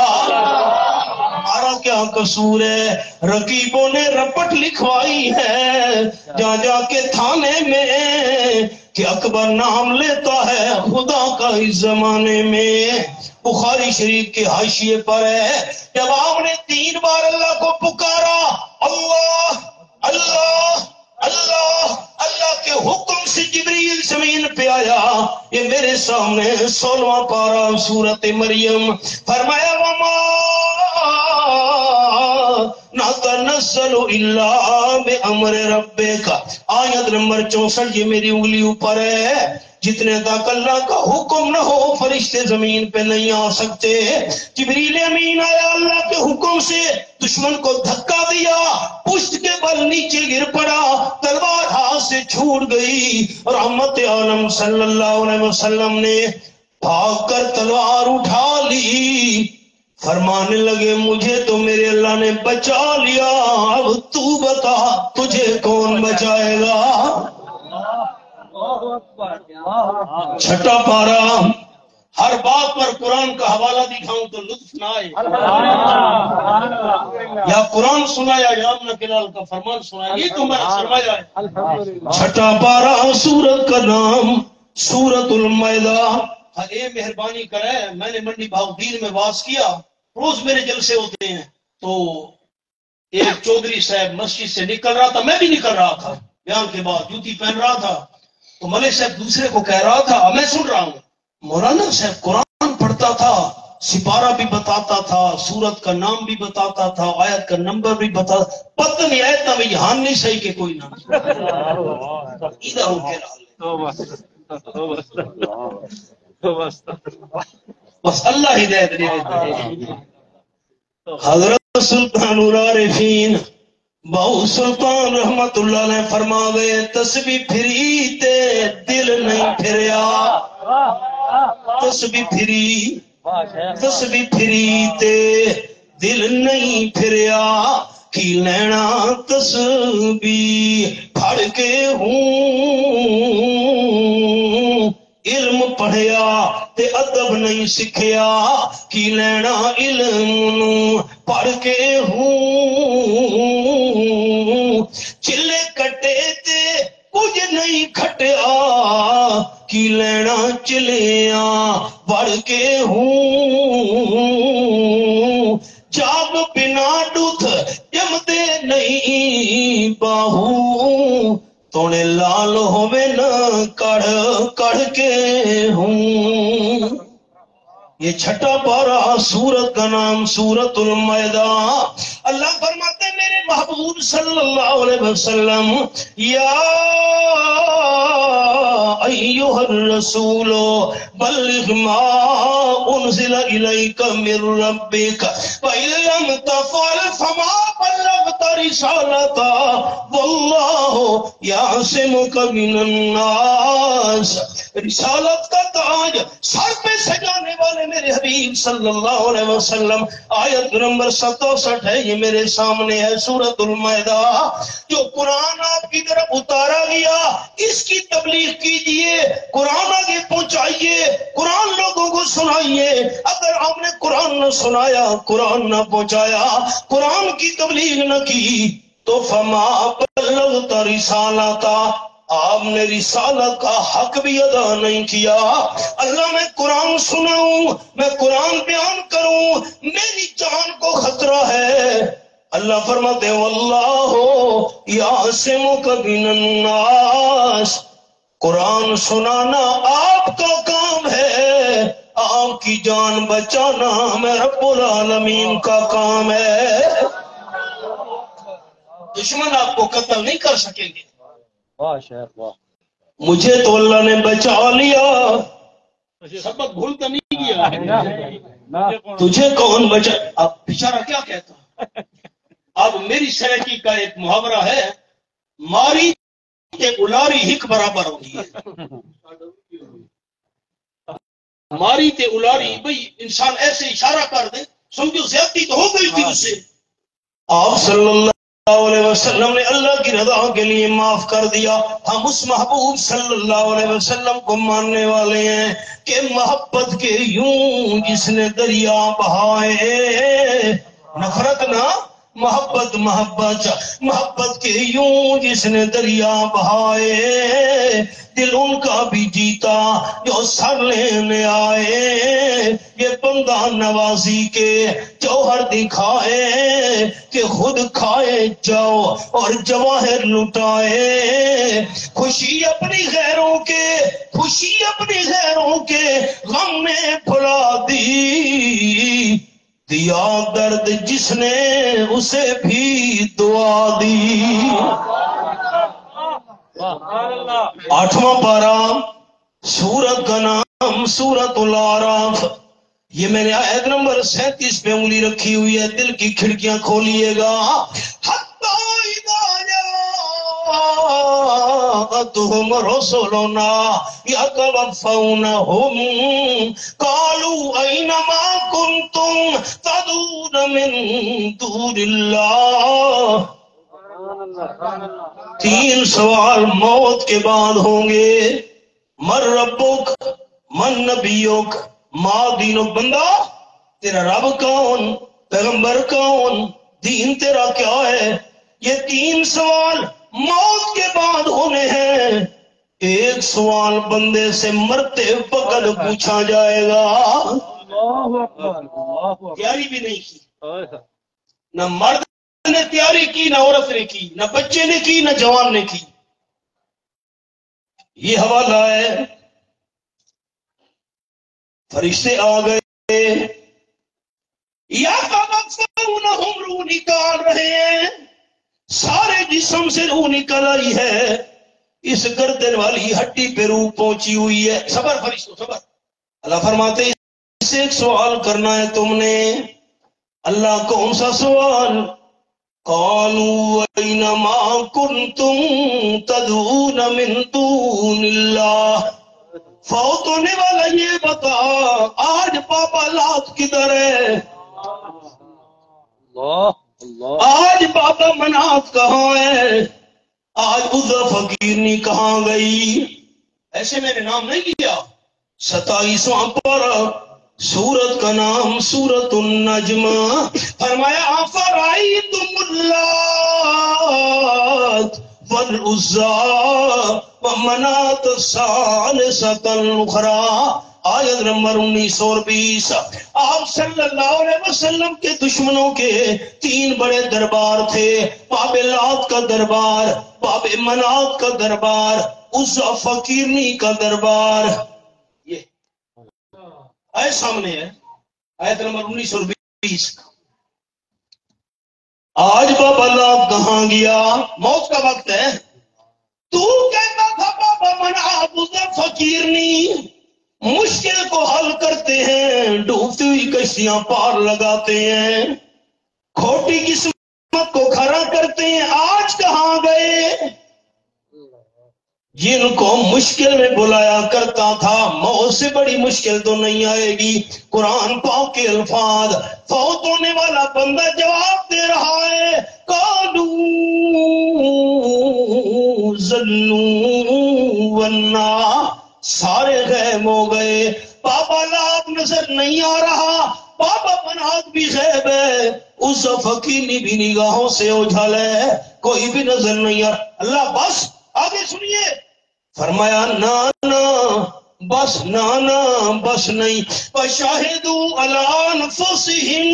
ہمارا کیا قصور ہے؟ رقیبوں نے رپٹ لکھوائی ہے جا جا کے تھانے میں کہ اکبر نام لیتا ہے خدا کا اس زمانے میں۔ بخاری شریف کے حاشیے پر ہے، جب آپ نے 3 بار اللہ کو پکارا، اللہ اللہ اللہ اللہ کے حکم سے جبریل زمین پہ آیا۔ یہ میرے سامنے 16واں پارہ سورت مریم، فرمایا وما نہ تنزل الا بامر ربک، آیت نمبر 64 یہ میری انگلی اوپر ہے، جتنے تک اللہ کا حکم نہ ہو فرشتے زمین پہ نہیں آ سکتے۔ جبریل امین آیا اللہ کے حکم سے، دشمن کو دھکا دیا، پشت کے بل نیچے گر پڑا، تلوار ہاتھ سے چھوٹ گئی، اور رحمت عالم صلی اللہ علیہ وسلم نے بھاگ کر تلوار اٹھا لی، فرمانے لگے مجھے تو میرے اللہ نے بچا لیا، اب تو بتا تجھے کون بچائے گا۔ چھٹا پارا، ہر بات پر قرآن کا حوالہ دکھاؤں تو لطف نہ آئے، یا قرآن سنایا یا امن کلال کا فرمان سنایا، یہ تو میں سرمایہ ہے۔ چھٹا پارا، سورت کا نام سورت المائدہ۔ اے مہربانی کرے، میں نے منڈی بھاؤدین میں واز کیا، روز میرے جلسے ہوتے ہیں، تو ایک چودھری صاحب مسجد سے نکل رہا تھا، میں بھی نکل رہا تھا بیان کے بعد، جوتی پہن رہا تھا، تو ملک صاحب دوسرے کو کہہ رہا تھا، میں سن رہا ہوں، مولانا صاحب قرآن پڑھتا تھا، سپارہ بھی بتاتا تھا، سورت کا نام بھی بتاتا تھا، آیت کا نمبر بھی بتاتا، پتہ نہیں آیت میں یہاں نہیں صحیح کہ کوئی نام ادھر ہو کے بس اللہ ہدایت دے۔ حضرت سلطان العارفین بہو سلطان رحمت اللہ نے فرماوے، تسبیح پھری تے دل نہیں پھریا، تسبیح پھری تے دل نہیں پھریا، کی لینا تسبیح پھڑ کے ہوں، علم پڑھیا تے ادب نہیں سکھیا، کی لینا علم پڑھ کے ہوں، چلے کٹے تے کچھ نہیں کھٹیا، کی لینا چلیاں بڑھ کے ہوں، جاب بنا دودھ جمدے نہیں باہو، تونے لال ہوئے نہ کڑھ کڑھ کے ہوں۔ یہ چھٹا پارا، سورت کا نام سورت المائدہ۔ اللہ فرماتے ہیں میرے محبوب صلی اللہ علیہ وسلم، یا ایھا الرسول بلغ ما انزل الیک من ربک وان لم تفعل فما بلغت رسالتہ واللہ یعصمک من الناس۔ رسالت کا تاج سر پہ سجانے والے میرے حبیب صلی اللہ علیہ وسلم، آیت نمبر 67 ہے، یہ میرے سامنے ہے، سورت المائدہ۔ جو قرآن آپ کی طرف اتارا گیا اس کی تبلیغ کیجئے، قرآن آگے پہنچائیے، قرآن لوگوں کو سنائیے۔ اگر آپ نے قرآن نہ سنایا، قرآن نہ پہنچایا، قرآن کی تبلیغ نہ کی تو فما بلغت رسالتہ، آپ نے رسالت کا حق بھی ادا نہیں کیا۔ اللہ میں قرآن سناؤں، میں قرآن بیان کروں، میری جان کو خطرہ ہے۔ اللہ فرماتے ہیں واللہ یعصمک من الناس، قرآن سنانا آپ کا کام ہے، آپ کی جان بچانا میں رب العالمین کا کام ہے۔ دشمن آپ کو قتل نہیں کر سکیں گے، مجھے تو اللہ نے بچا لیا، سبق بھولتا نہیں گیا، تجھے کون بچا۔ اب بیچارہ کیا کہتا، اب میری سرکی کا ایک محاورہ ہے، ماری تے اولاری ہک برابر ہوگی ہے، ماری تے اولاری، بھئی انسان ایسے اشارہ کر دے سمجھو زیادتی تو ہو گئی تھی اس سے۔ آپ صلی اللہ علیہ وسلم نے اللہ کی رضا کے لیے معاف کر دیا۔ ہم اس محبوب صلی اللہ علیہ وسلم کو ماننے والے ہیں کہ محبت کے یوں جس نے دریا بہائے، نفرت نہ محبت، محبت کے یوں جس نے دریا بہائے، دل ان کا بھی جیتا جو سر لینے آئے، یہ بندہ نوازی کے جوہر دکھائے کہ خود کھائے جاؤ اور جواہر لٹائے، خوشی اپنی غیروں کے، غم میں بھلا دی، دیا درد جس نے اسے بھی دعا دی. 8واں پارہ سورت کا نام سورت الاعراف. یہ میں نے آیت نمبر 37 پہ انگلی رکھی ہوئی ہے. دل کی کھڑکیاں کھولیے گا. تم رسولنا يتوفونهم قالوا أينما كنتم تدعون من دون الله. 3 سوال موت کے بعد ہوں گے. من ربک، من نبیک، ما دینک. بندہ تیرا رب کون، پیغمبر کون، دین تیرا کیا ہے؟ یہ 3 سوال موت کے بعد ہونے ہیں. ایک سوال بندے سے مرتے وقت پوچھا جائے گا. تیاری بھی نہیں کی، نہ مرد نے تیاری کی، نہ عورت نے کی، نہ بچے نے کی، نہ جوان نے کی. یہ حوالہ ہے. فرشتے آ گئے، یا تبصرونہم، روح نکال رہے ہیں. سارے جسم سے روح نکل آئی ہے. اس گردن والی ہڈی پہ روح پہنچی ہوئی ہے. صبر فرشتوں، صبر. اللہ فرماتے ہیں اس سے ایک سوال کرنا ہے تم نے. اللہ کون سا سوال؟ قالوا اینما کنتم تدعون من دون اللہ. فوت ہونے والا یہ بتا آج بابا لات کدھر ہے؟ آج بابا منات کہاں ہے؟ آج عزا فقیرنی کہاں گئی؟ ایسے میں نے نام نہیں لیا. 27واں پارہ سورت کا نام سورت النجم. فرمایا افرأیتم اللات والعزی ومناة الثالثۃ الاخری. آیت نمبر 1920. آپ صلی اللہ علیہ وسلم کے دشمنوں کے 3 بڑے دربار تھے. باب لات کا دربار، باب منات کا دربار، عزا فقیرنی کا دربار. یہ آیت سامنے ہے، آیت نمبر 1920. آج بابا لات کہاں گیا؟ موت کا وقت ہے. تو کہتا تھا بابا منات عزا فقیرنی مشکل کو حل کرتے ہیں، ڈوبتی ہوئی کشتیاں پار لگاتے ہیں، کھوٹی قسمت کو کھڑا کرتے ہیں. آج کہاں گئے؟ جن کو مشکل میں بلایا کرتا تھا موت سے بڑی مشکل تو نہیں آئے گی. قرآن پاک کے الفاظ. فوت ہونے والا بندہ جواب دے رہا ہے قالوا ظنوا ونا. سارے غیب ہو گئے. بابا لات نظر نہیں آ رہا، بابا منات بھی غیب ہے، اس فقیرنی بھی نگاہوں سے اوجھل ہے، کوئی بھی نظر نہیں آ رہا. اللہ بس آگے سنیے. فرمایا نانا بس، نانا بس نہیں. فشاہدوا علی انفسہم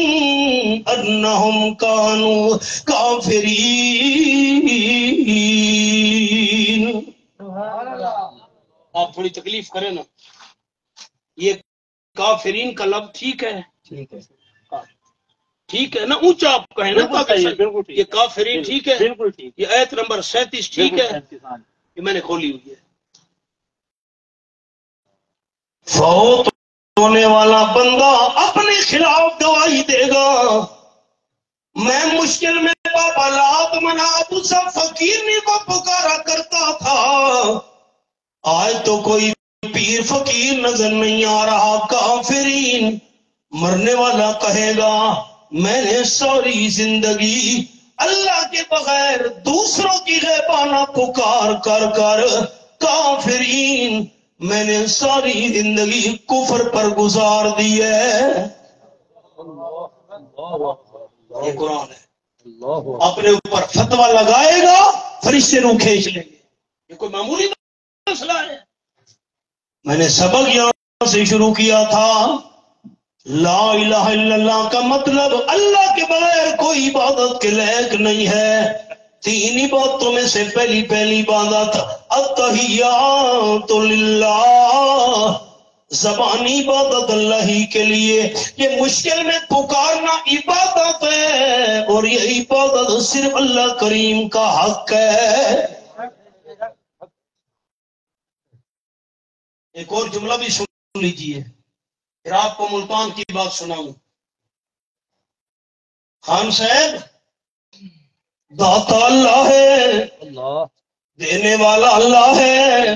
انہم کانوا کافرین. آپ تھوڑی تکلیف کریں نا. یہ کافرین کا لفظ ٹھیک ہے؟ ٹھیک ہے نا، اونچا آپ کہیں نا. یہ کافرین ٹھیک ہے؟ بالکل ٹھیک. یہ آیت نمبر 37 ٹھیک ہے؟ یہ میں نے کھولی ہوئی ہے. فوت ہونے والا بندہ اپنے خلاف گواہی دے گا. میں مشکل میں بابا لات منات عزا فقیرنی کو پکارا کرتا تھا، آج تو کوئی پیر فقیر نظر نہیں آ رہا. کافرین. مرنے والا کہے گا میں نے ساری زندگی اللہ کے بغیر دوسروں کی غیبانہ پکار کر کر، کافرین، میں نے ساری زندگی کفر پر گزار دی ہے. یہ قرآن ہے. اپنے اوپر فتویٰ لگائے گا، فرشتے روح کھینچ لیں گے. یہ کوئی معمولی مسئلہ ہے. میں نے سبق یہاں سے شروع کیا تھا. لا الہ الا اللہ کا مطلب اللہ کے بغیر کوئی عبادت کے لائق نہیں ہے. 3 عبادتوں میں سے پہلی عبادت التحیات للہ. زبانی عبادت اللہ ہی کے لیے، یہ مشکل میں پکارنا عبادت ہے، اور یہ عبادت صرف اللہ کریم کا حق ہے۔ ایک اور جملہ بھی سن لیجئے، پھر آپ کو ملتان کی بات سناؤں۔ خان صاحب، داتا اللہ ہے، دینے والا اللہ ہے،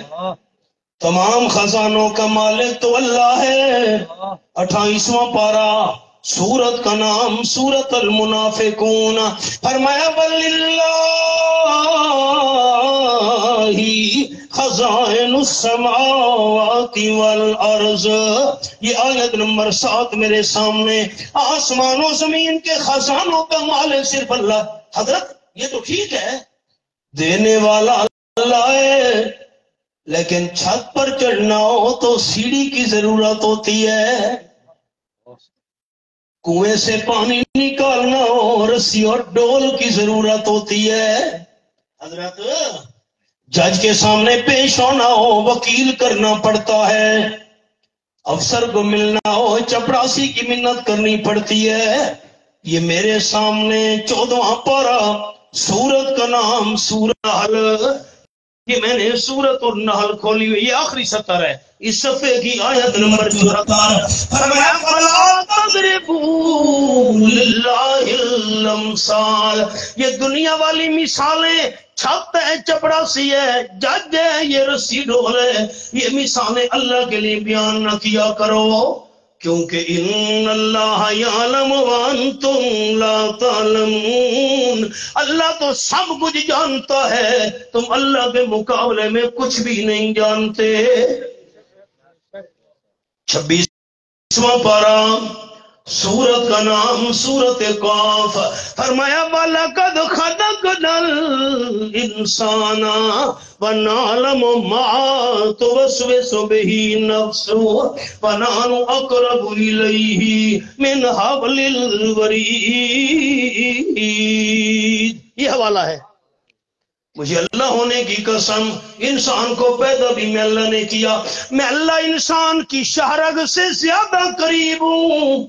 تمام خزانوں کا مالک تو اللہ ہے۔ 28واں پارہ، سورت کا نام سورت المنافقون، فرمایا وَلِلَّهِ خَزَائِنُ السَّمَاوَاتِ وَالْأَرْضِ، یہ آیت نمبر 7 میرے سامنے۔ آسمان و زمین کے خزانوں کا مالک صرف اللہ۔ حضرت یہ تو ٹھیک ہے، دینے والا اللہ ہے، لیکن چھت پر چڑھنا ہو تو سیڑھی کی ضرورت ہوتی ہے، کنویں سے پانی نکالنا ہو رسی اور ڈول کی ضرورت ہوتی ہے۔ حضرت جج کے سامنے پیش ہونا ہو وکیل کرنا پڑتا ہے، افسر کو ملنا ہو چپڑاسی کی منت کرنی پڑتی ہے۔ یہ میرے سامنے 14واں پارہ، سورت کا نام سورہ نحل، یہ میں نے سورت النحل کھولی ہوئی، یہ آخری سطر ہے اس صفحے کی، آیت نمبر 74۔ فرمایا فَلَا تَضْرِبُوا لِلَّهِ الْأَمْثَالَ، یہ دنیا والی مثالیں، چھت ہے، چپڑاسی ہے، جج ہے، یہ رسی ڈول ہے، یہ مثالیں اللہ کے لیے بیان نہ کیا کرو، کیونکہ ان اللہ یعلم وانتم لا تعلمون، اللہ تو سب کچھ جانتا ہے، تم اللہ کے مقابلے میں کچھ بھی نہیں جانتے۔ 26واں پارہ، سورت کا نام سورت قاف، فرمایا وَلَقَدْ خَلَقْنَا الْإِنسَانَ وَنَعْلَمُ مَا تُوَسْوِسُ بِهِ نَفْسُهُ وَنَحْنُ أَقْرَبُ إِلَيْهِ مِنْ حَبْلِ الْوَرِيدِ، یہ حوالہ ہے۔ مجھے اللہ ہونے کی قسم، انسان کو پیدا بھی میں اللہ نے کیا، میں اللہ انسان کی شہرگ سے زیادہ قریب ہوں۔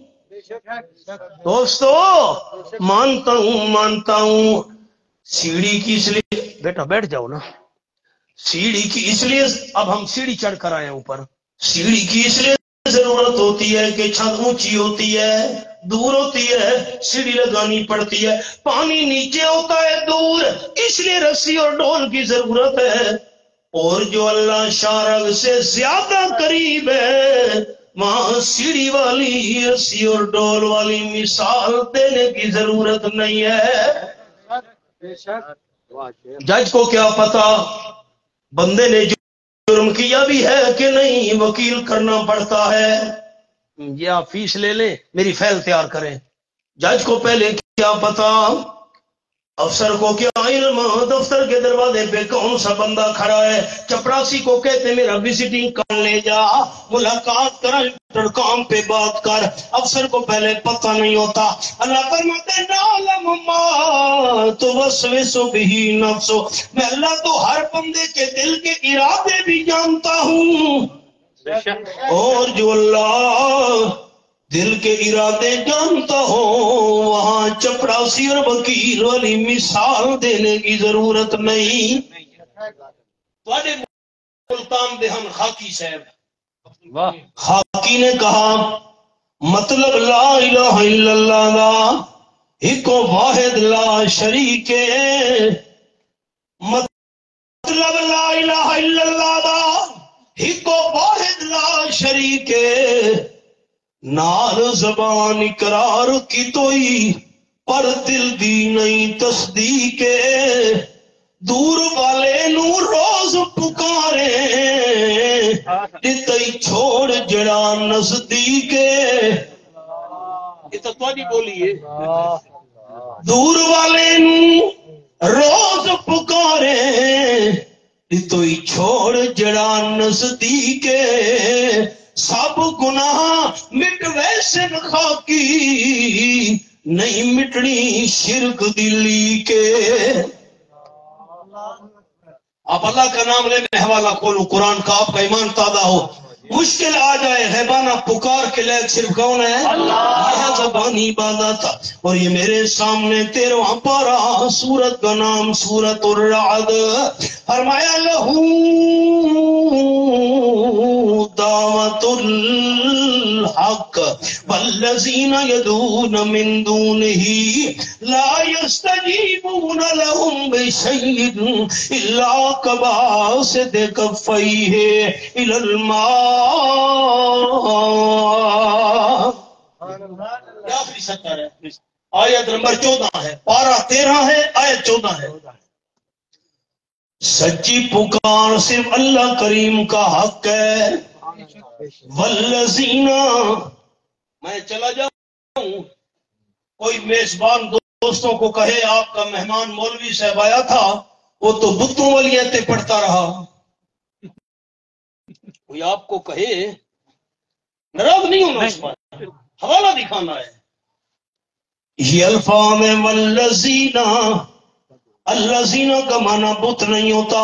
دوستو مانتا ہوں، سیڑھی کی اس لیے، بیٹا بیٹھ جاؤ نا، سیڑھی کی اس لیے، اب ہم سیڑھی چڑھ کر آئے اوپر، سیڑھی کی اس لیے ضرورت ہوتی ہے کہ چھت اونچی ہوتی ہے، دور ہوتی ہے، سیڑھی لگانی پڑتی ہے، پانی نیچے ہوتا ہے دور، اس لیے رسی اور ڈول کی ضرورت ہے، اور جو اللہ شارگ سے زیادہ قریب ہے وہاں سیڑھی والی، رسی اور ڈول والی مثال دینے کی ضرورت نہیں ہے۔ جج کو کیا پتا بندے نے جرم کیا بھی ہے کہ نہیں، وکیل کرنا پڑتا ہے، یہ آپ فیس لے لیں میری فائل تیار کریں۔ جج کو پہلے کیا پتا، افسر کو کیا علم دفتر کے دروازے پہ کون سا بندہ کھڑا ہے، چپڑاسی کو کہتے میرا وزٹنگ کارڈ لے جا، ملاقات کر، کام پہ بات کر، افسر کو پہلے پتہ نہیں ہوتا۔ اللہ فرماتے ہیں نعلم ما توسوس به نفس، میں اللہ تو ہر بندے کے دل کے ارادے بھی جانتا ہوں، اور جو اللہ دل کے ارادے جانتا ہو وہاں چپڑاسی اور وکیل والی مثال دینے کی ضرورت نہیں۔ تواڈے ملتان دے ہم خاکی صاحب، خاکی نے کہا مطلب لا الہ الا اللہ دا ایک واحد لا شریک ہے، مطلب لا الہ الا اللہ دا ایک واحد لا شریک ہے، نال زبان اقرار کی توئی پر دل دی نہیں تصدیق، دور والے نو روز پکارے دتئی چھوڑ جڑا نزدیک، یہ تو تواڈی بولی ہے، دور والے نو روز پکارے دتئی چھوڑ جڑا نزدیک، سب گناہ مٹ ویسے خاکی نہیں مٹنی شرک دلی کے۔ آپ اللہ کا نام لے، میں حوالہ کھولوں قرآن کا، آپ کا ایمان تازہ ہو۔ مشکل آ جائے غیبانہ پکار کے لئے صرف کون ہے؟ اللہ. یہ زبانی عبادت. اور یہ میرے سامنے 13واں پارہ، سورت کا نام سورت الرعد. فرمایا لہو دعوت الحق والذین یدعون من دونہ لا یستجیبون لهم بشیء الا کباسط کفیہ الی الماء. آخری سطر ہے، آیت نمبر 14 ہے، پارہ 13 ہے، آیت 14 ہے. سچی پکار صرف اللہ کریم کا حق ہے. والذین، میں چلا جاؤں، کوئی میزبان دوستوں کو کہے آپ کا مہمان مولوی صاحب آیا تھا، وہ تو بتوں ولیتیں پڑھتا رہا. کوئی آپ کو کہے، ناراض نہیں ہونا، اس بات حوالہ دکھانا ہے. یہ الفاظ میں والذین، الذین کا معنی بت نہیں ہوتا.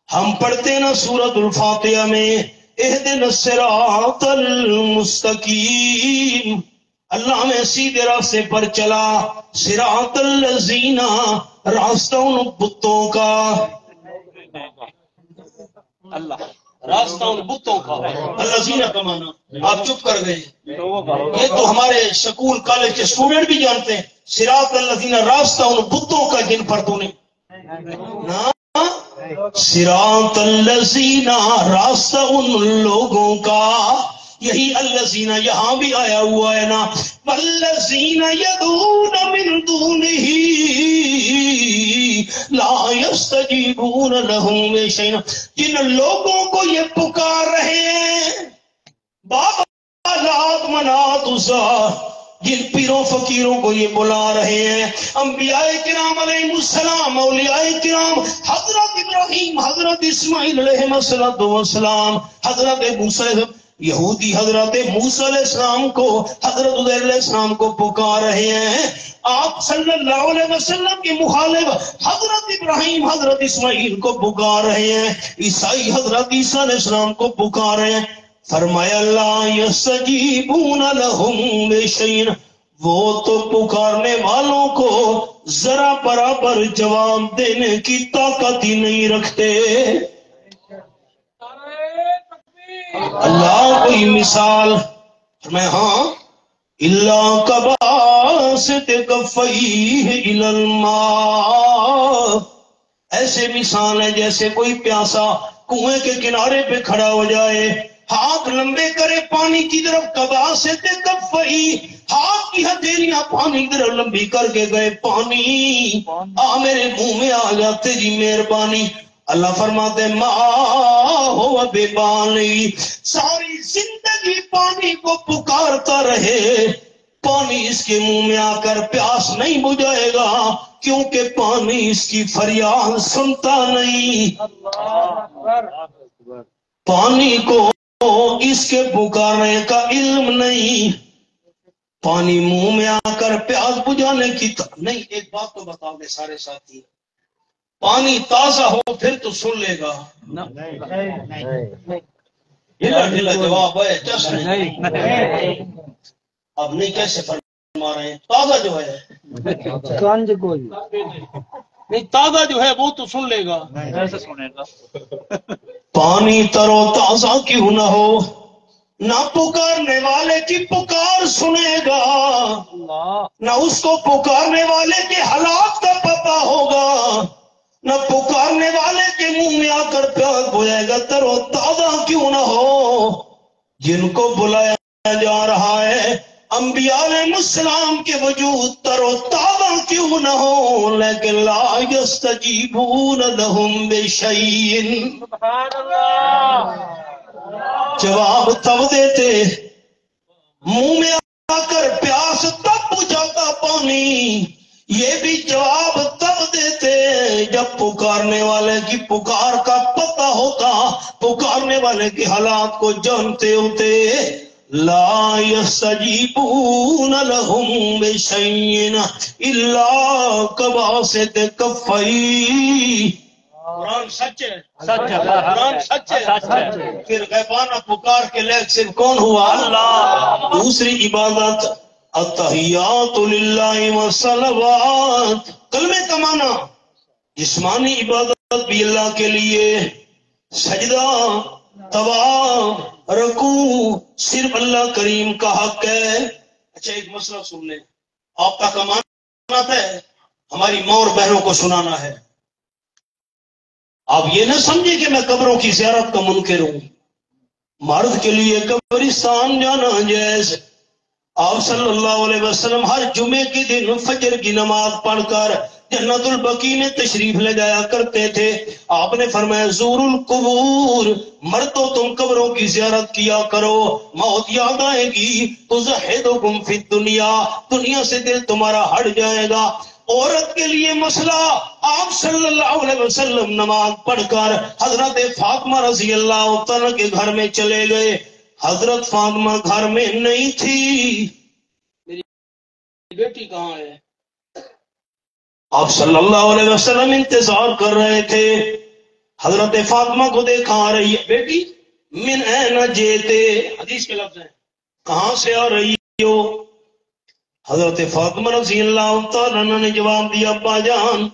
ہم پڑھتے نا سورۃ الفاتحہ میں اہدنا الصراط المستقیم، اللہ میں سیدھے راستے پر چلا. صراط الذین، راستہ ان بتوں کا، اللہ راستہ ان بتوں کا. الذین کا معنی آپ چپ کر گئے، یہ تو ہمارے سکول کالج کے اسٹوڈنٹ بھی جانتے ہیں. صراط الذین، راستہ ان بتوں کا جن پر تو نے صراط الذین، راستہ ان لوگوں کا. یہی الذین یہاں بھی آیا ہوا ہے نا. والذین یدعون من دونہ لا یستجیبون لهم بشیء، جن لوگوں کو یہ پکار رہے ہیں، بابا لات منات عزا، جن پیروں فقیروں کو یہ بلا رہے ہیں، انبیاء کرام علیہ السلام، اولیاء کرام، حضرت ابراہیم، حضرت اسماعیل علیہ السلام، حضرت موسیٰ، یہودی حضرت موسیٰ علیہ السلام کو، حضرت عزیر علیہ السلام کو پکار رہے ہیں. آپ صلی اللہ علیہ وسلم کی مخالف حضرت ابراہیم، حضرت اسماعیل کو پکار رہے ہیں. عیسائی حضرت عیسیٰ علیہ السلام کو پکار رہے ہیں. فرمایا لا یستجیبون لهم بشیء، وہ تو پکارنے والوں کو ذرا برابر جواب دینے کی طاقت ہی نہیں رکھتے. اللہ کوئی مثال میں ہاں اللہ کباسط کفیہ الی الماء، ایسے مثال ہے جیسے کوئی پیاسا کنویں کے کنارے پہ کھڑا ہو جائے، ہاتھ لمبے کرے پانی کی طرف، کباسط کفیہ، ہاتھ کی ہتھیلیاں پانی کی طرف لمبی کر کے گئے، پانی میرے منہ میں آ جاتے جی مہربانی. اللہ فرماتے ما ہو بے پانی، ساری زندگی پانی کو پکارتا رہے، پانی اس کے منہ میں آ کر پیاس نہیں بجھائے گا، کیونکہ پانی اس کی فریاد سنتا نہیں. پانی کو اس کے پکارنے کا علم نہیں، پانی منہ میں آ کر پیاس بجھانے کی نہیں. ایک بات تو بتاؤ گے سارے ساتھی، پانی تازہ ہو پھر تو سن لے گا، ڈھیلا ڈھیلا جواب ہے، جس نہیں. اب نہیں کیسے فرما رہے ہیں؟ تازہ جو ہے نہیں، تازہ جو ہے وہ تو سن لے گا، ایسے سنے گا. پانی ترو تازہ کیوں نہ ہو، نہ پکارنے والے کی پکار سنے گا، نہ اس کو پکارنے والے کے حالات کا پتہ ہوگا، نہ پکارنے والے کے منہ میں آ کر پیاس بجھائے گا. ترو تازہ کیوں نہ ہو، جن کو بلایا جا رہا ہے انبیاء علیہ السلام کے وجود ترو تازہ کیوں نہ ہو، لیکن لا یستجیبون لهم بشیء، جواب تب دیتے، منہ میں آ کر پیاس تب بجھاتا پانی، یہ بھی جواب تب دیتے جب پکارنے والے کی پکار کا پتہ ہوتا، پکارنے والے کے حالات کو جانتے ہوتے. لا یستجیبون لهم بشیء الا کباسط کفیہ قرآن سچ ہے، سچ ہے، قرآن سچ ہے، سچ ہے۔ پھر غیبانہ پکار کے لیک صرف کون ہوا؟ اللہ۔ دوسری عبادت التحیات للہ والصلوات، کلمے کا معنی جسمانی عبادت بھی اللہ کے لیے، سجدہ، طواف، رکوع صرف اللہ کریم کا حق ہے۔ اچھا ایک مسئلہ سن لیں، آپ کا کمانا ہے، ہماری ماں اور بہنوں کو سنانا ہے۔ آپ یہ نہ سمجھے کہ میں قبروں کی زیارت کا منکر ہوں۔ مرد کے لیے قبرستان جانا جائز۔ آپ صلی اللہ علیہ وسلم ہر جمعے کے دن فجر کی نماز پڑھ کر جنت البقیع میں تشریف لے جایا کرتے تھے۔ آپ نے فرمایا زور القبور، مردو تم قبروں کی زیارت کیا کرو، موت یاد آئے گی تو زہدکم فی الدنیا، دنیا سے دل تمہارا ہٹ جائے گا۔ عورت کے لیے مسئلہ، آپ صلی اللہ علیہ وسلم نماز پڑھ کر حضرت فاطمہ رضی اللہ تعالیٰ کے گھر میں چلے گئے۔ حضرت فاطمہ گھر میں نہیں تھی۔ میری بیٹی کہاں ہے؟ آپ صلی اللہ علیہ وسلم انتظار کر رہے تھے۔ حضرت فاطمہ کو دیکھا آ رہی ہے، بیٹی من این جیتے، حدیث کے لفظ ہیں، کہاں سے آ رہی ہو؟ حضرت فاطمہ رضی اللہ تعالیٰ نے جواب دیا، ابا جان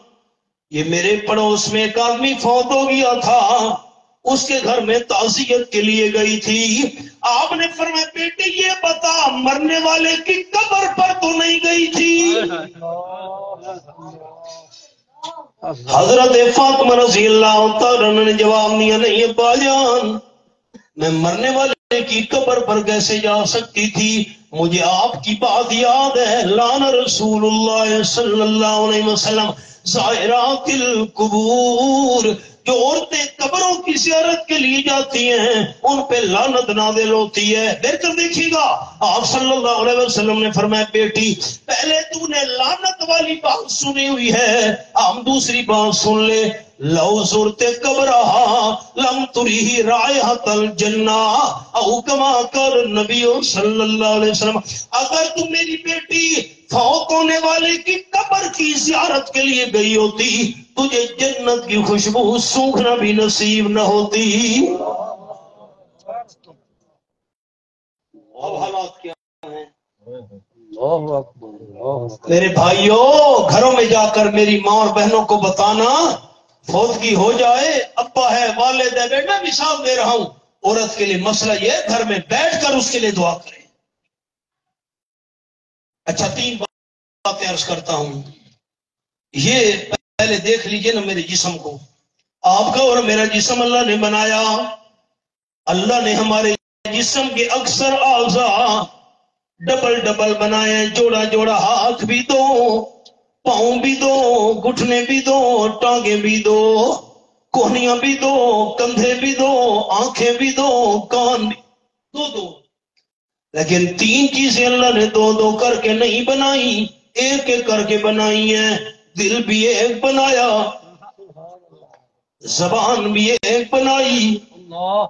یہ میرے پڑوس میں ایک آدمی فوت ہو گیا تھا، اس کے گھر میں تعزیت کے لیے گئی تھی۔ آپ نے فرمایا بیٹے یہ بتا مرنے والے کی قبر پر تو نہیں گئی تھی؟ حضرت فاطمہ رضی اللہ تعالیٰ نے جواب دیا، نہیں ابا جان میں مرنے والے کی قبر پر کیسے جا سکتی تھی؟ مجھے آپ کی بات یاد ہے، لعن رسول اللہ صلی اللہ علیہ وسلم زائرات القبور، جو عورتیں قبروں کی زیارت کے لیے جاتی ہیں ان پہ لعنت نازل ہوتی ہے۔ دیکھ کر دیکھیے گا، آپ صلی اللہ علیہ وسلم نے فرمایا بیٹی پہلے تو نے لعنت والی بات سنی ہوئی ہے، ہم دوسری بات سن لے، لو زرت قبرہا لم تریہ رائحۃ الجنہ او کما قال النبی صلی اللہ علیہ وسلم، اگر تم میری بیٹی فوت ہونے والے کی قبر کی زیارت کے لیے گئی ہوتی تجھے جنت کی خوشبو سونگھنا بھی نصیب نہ ہوتی۔ اب حالات کیا ہیں میرے بھائیوں؟ گھروں میں جا کر میری ماں اور بہنوں کو بتانا، فوتگی ہو جائے، ابا ہے، والد ہے، بیٹا مثال دے رہا ہوں، عورت کے لیے مسئلہ یہ گھر میں بیٹھ کر اس کے لیے دعا کریں۔ اچھا تین باتیں عرض کرتا ہوں، یہ پہلے دیکھ لیجئے نا میرے جسم کو، آپ کا اور میرا جسم اللہ نے بنایا۔ اللہ نے ہمارے جسم کے اکثر اعضاء ڈبل ڈبل بنائے، جوڑا جوڑا، ہاتھ بھی دو، پاؤں بھی دو، گھٹنے بھی دو، ٹانگیں بھی دو، کوہنیاں بھی دو، کندھے بھی دو، آنکھیں بھی دو، کان بھی دو دو، لیکن تین چیزیں اللہ نے دو دو کر کے نہیں بنائی، ایک ایک کر کے بنائی ہیں۔ دل بھی ایک بنایا، زبان بھی ایک بنائی،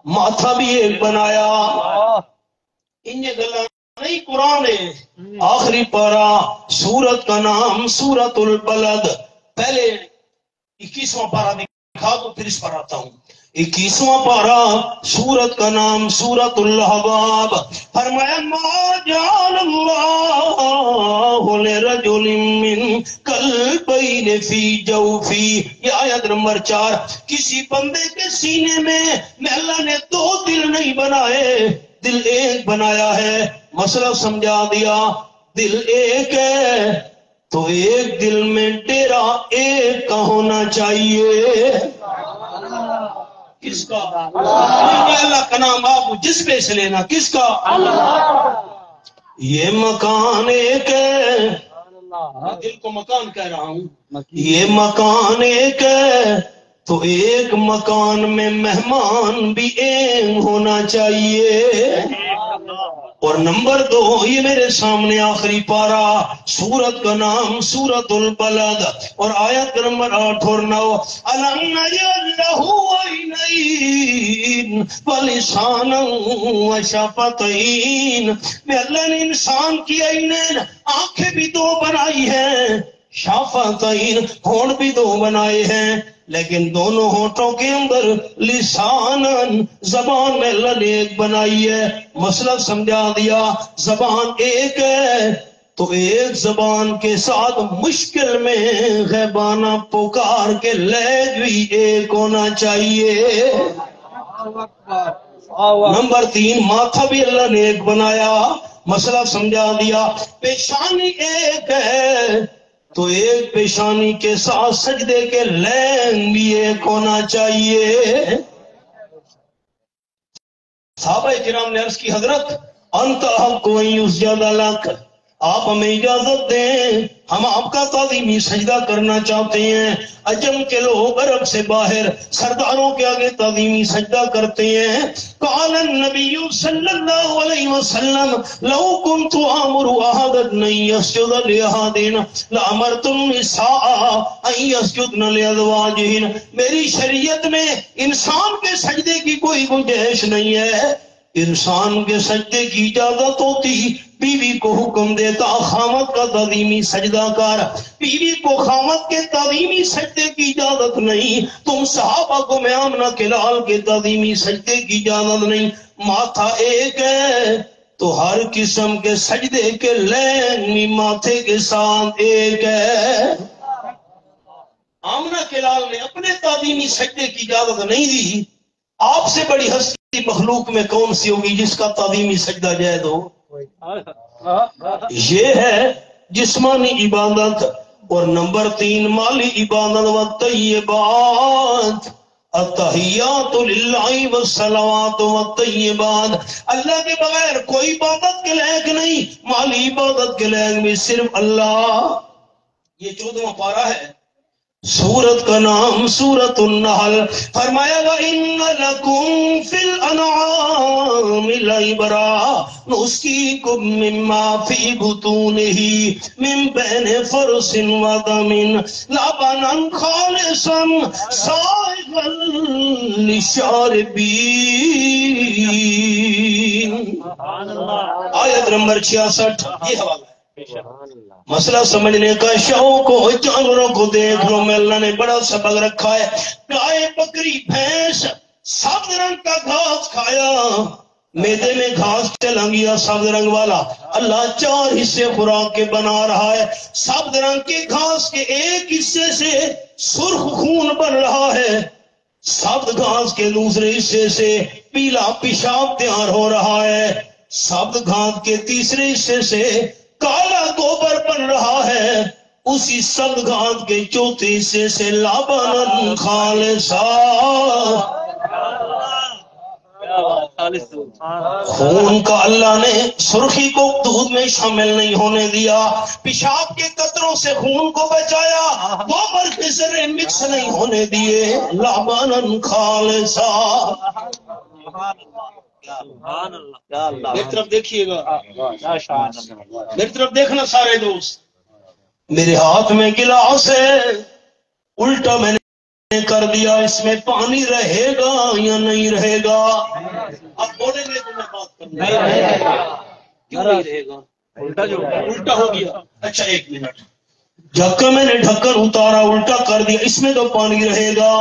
ماتھا بھی ایک بنایا۔ انہیں گلا نہیں، قرآن ہے، آخری پارہ، سورت کا نام سورت البلد، پہلے 21واں پارہ دکھا دو پھر اس پر آتا ہوں۔ 21واں پارہ، سورت کا نام سورت الاحزاب، فرمایا ما جعل اللہ لرجل من قلبین فی جوفی، یہ آیت نمبر 4، کسی بندے کے سینے میں اللہ نے دو دل نہیں بنائے، دل ایک بنایا ہے۔ مسئلہ سمجھا دیا، دل ایک ہے تو ایک دل میں ڈیرا ایک کا ہونا چاہیے۔ کس کا؟ اللہ کا نام آپ جس پہ سے لینا، کس کا؟ یہ مکان ایک ہے، دل کو مکان کہہ رہا ہوں، یہ مکان ایک ہے تو ایک مکان میں مہمان بھی ایک ہونا چاہیے۔ اور نمبر 2، یہ میرے سامنے آخری پارہ، سورت کا نام سورت البلد، اور آیت نمبر 8 اور 9، أَلَمْ نَجْعَل لَّهُ عَيْنَيْنِ وَلِسَانًا وَشَفَتَيْنِ، میں اللہ نے انسان کی عینین، آنکھیں بھی دو بنائی ہیں، شفتین، ہونٹ بھی دو بنائے ہیں، لیکن دونوں ہونٹوں کے اندر لسانن زبان میں اللہ نے ایک بنائی ہے. مسئلہ سمجھا دیا. زبان ایک ہے تو ایک زبان کے ساتھ مشکل میں غیبانہ پکار کے لہج بھی ایک ہونا چاہیے. نمبر 3 ماتھا بھی اللہ نے ایک بنایا. مسئلہ سمجھا دیا. پیشانی ایک ہے تو ایک پیشانی کے ساتھ سجدے کے لین بھی ایک ہونا چاہیے. صحابہ کرام نے عرض کی حضرت انت حق ان یسجد لک، آپ ہمیں اجازت دیں ہم آپ کا تعظیمی سجدہ کرنا چاہتے ہیں. عجم کے لوگ عرب سے باہر سرداروں کے آگے تعظیمی سجدہ کرتے ہیں. قال النبی صلی اللہ علیہ وسلم لو كنت آمر احدا ان يسجد لاحد لامرت النساء ان يسجدن لازواجهن. میری شریعت میں انسان کے سجدے کی کوئی گنجائش نہیں ہے. انسان کے سجدے کی اجازت ہوتی بیوی کو حکم دیتا خامد کا تعظیمی سجدہ کر. بیوی کو خامد کے تعظیمی سجدے کی اجازت نہیں. تم صحابہ کو میں آمنہ کے لال کے تعظیمی سجدے کی اجازت نہیں. ماتھا ایک ہے تو ہر قسم کے سجدے کے لین بھی ماتھے کے ساتھ ایک ہے. آمنہ کے لال نے اپنے تعظیمی سجدے کی اجازت نہیں دی. آپ سے بڑی ہستی مخلوق میں کون سی ہوگی جس کا تعظیمی سجدہ جائز ہو؟ یہ ہے جسمانی عبادت. اور نمبر 3 مالی عبادت و طیبات. التحیات للہ والصلوات والطیبات. اللہ کے بغیر کوئی عبادت کے لائق نہیں. مالی عبادت کے لائق بھی صرف اللہ. یہ 14واں پارہ ہے. سورت کا نام سورت النحل. فرمایا وَإِنَّ لَكُمْ فِي الْأَنْعَامِ لَعِبْرَةً نُسْقِيكُم مِّمَّا فِي بُطُونِهِ مِن بَيْنِ فَرْثٍ وَدَمٍ لَبَنًا خَالِصًا سَائِغًا لِّلشَّارِبِينَ. آیت نمبر 66. یہ حوالہ ہے. مسئلہ سمجھنے کا شوق ہو. جانوروں کو دیکھ لو میں اللہ نے بڑا سبق رکھا ہے. گائے بکری بھینس سبز رنگ کا گھاس کھایا، میدے میں گھاس چلا گیا سبز رنگ والا. اللہ 4 حصے خوراک کے بنا رہا ہے. سبز رنگ کے گھاس کے ایک حصے سے سرخ خون بن رہا ہے. سبز گھاس کے دوسرے حصے سے پیلا پیشاب تیار ہو رہا ہے. سبز گھاس کے تیسرے حصے سے کالا گوبر بن رہا ہے. اسی سبز گھاس کے چوتھے حصے سے لبن خالصا خون کا اللہ نے سرخی کو دودھ میں شامل نہیں ہونے دیا. پیشاب کے قطروں سے خون کو بچایا. گوبر کے ذرے مکس نہیں ہونے دیے. لبن خالصا. میری طرف دیکھیے گا. میری طرف دیکھنا سارے دوست. میرے ہاتھ میں گلاس ہے، الٹا میں نے کر دیا. اس میں پانی رہے گا یا نہیں رہے گا؟ اب بولیں گے تو میں بات کروں. کیوں نہیں رہے گا؟ الٹا ہو گیا. اچھا 1 منٹ. جب کہ میں نے ڈھکن اتارا الٹا کر دیا. اس میں تو پانی رہے گا.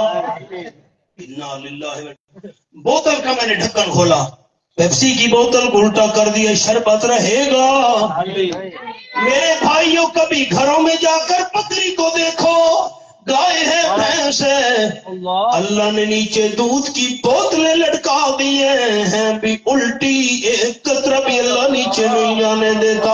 بوتل کا میں نے ڈھکن کھولا، پیپسی کی بوتل کو الٹا کر دیا. شربت رہے گا؟ میرے بھائیوں کبھی گھروں میں جا کر بکری کو دیکھو، گائے ہے بھینس ہے، اللہ نے نیچے دودھ کی بوتلیں لٹکا دیے ہیں بھی الٹی ایک قطرہ بھی اللہ نیچے نہیں جانے دیتا.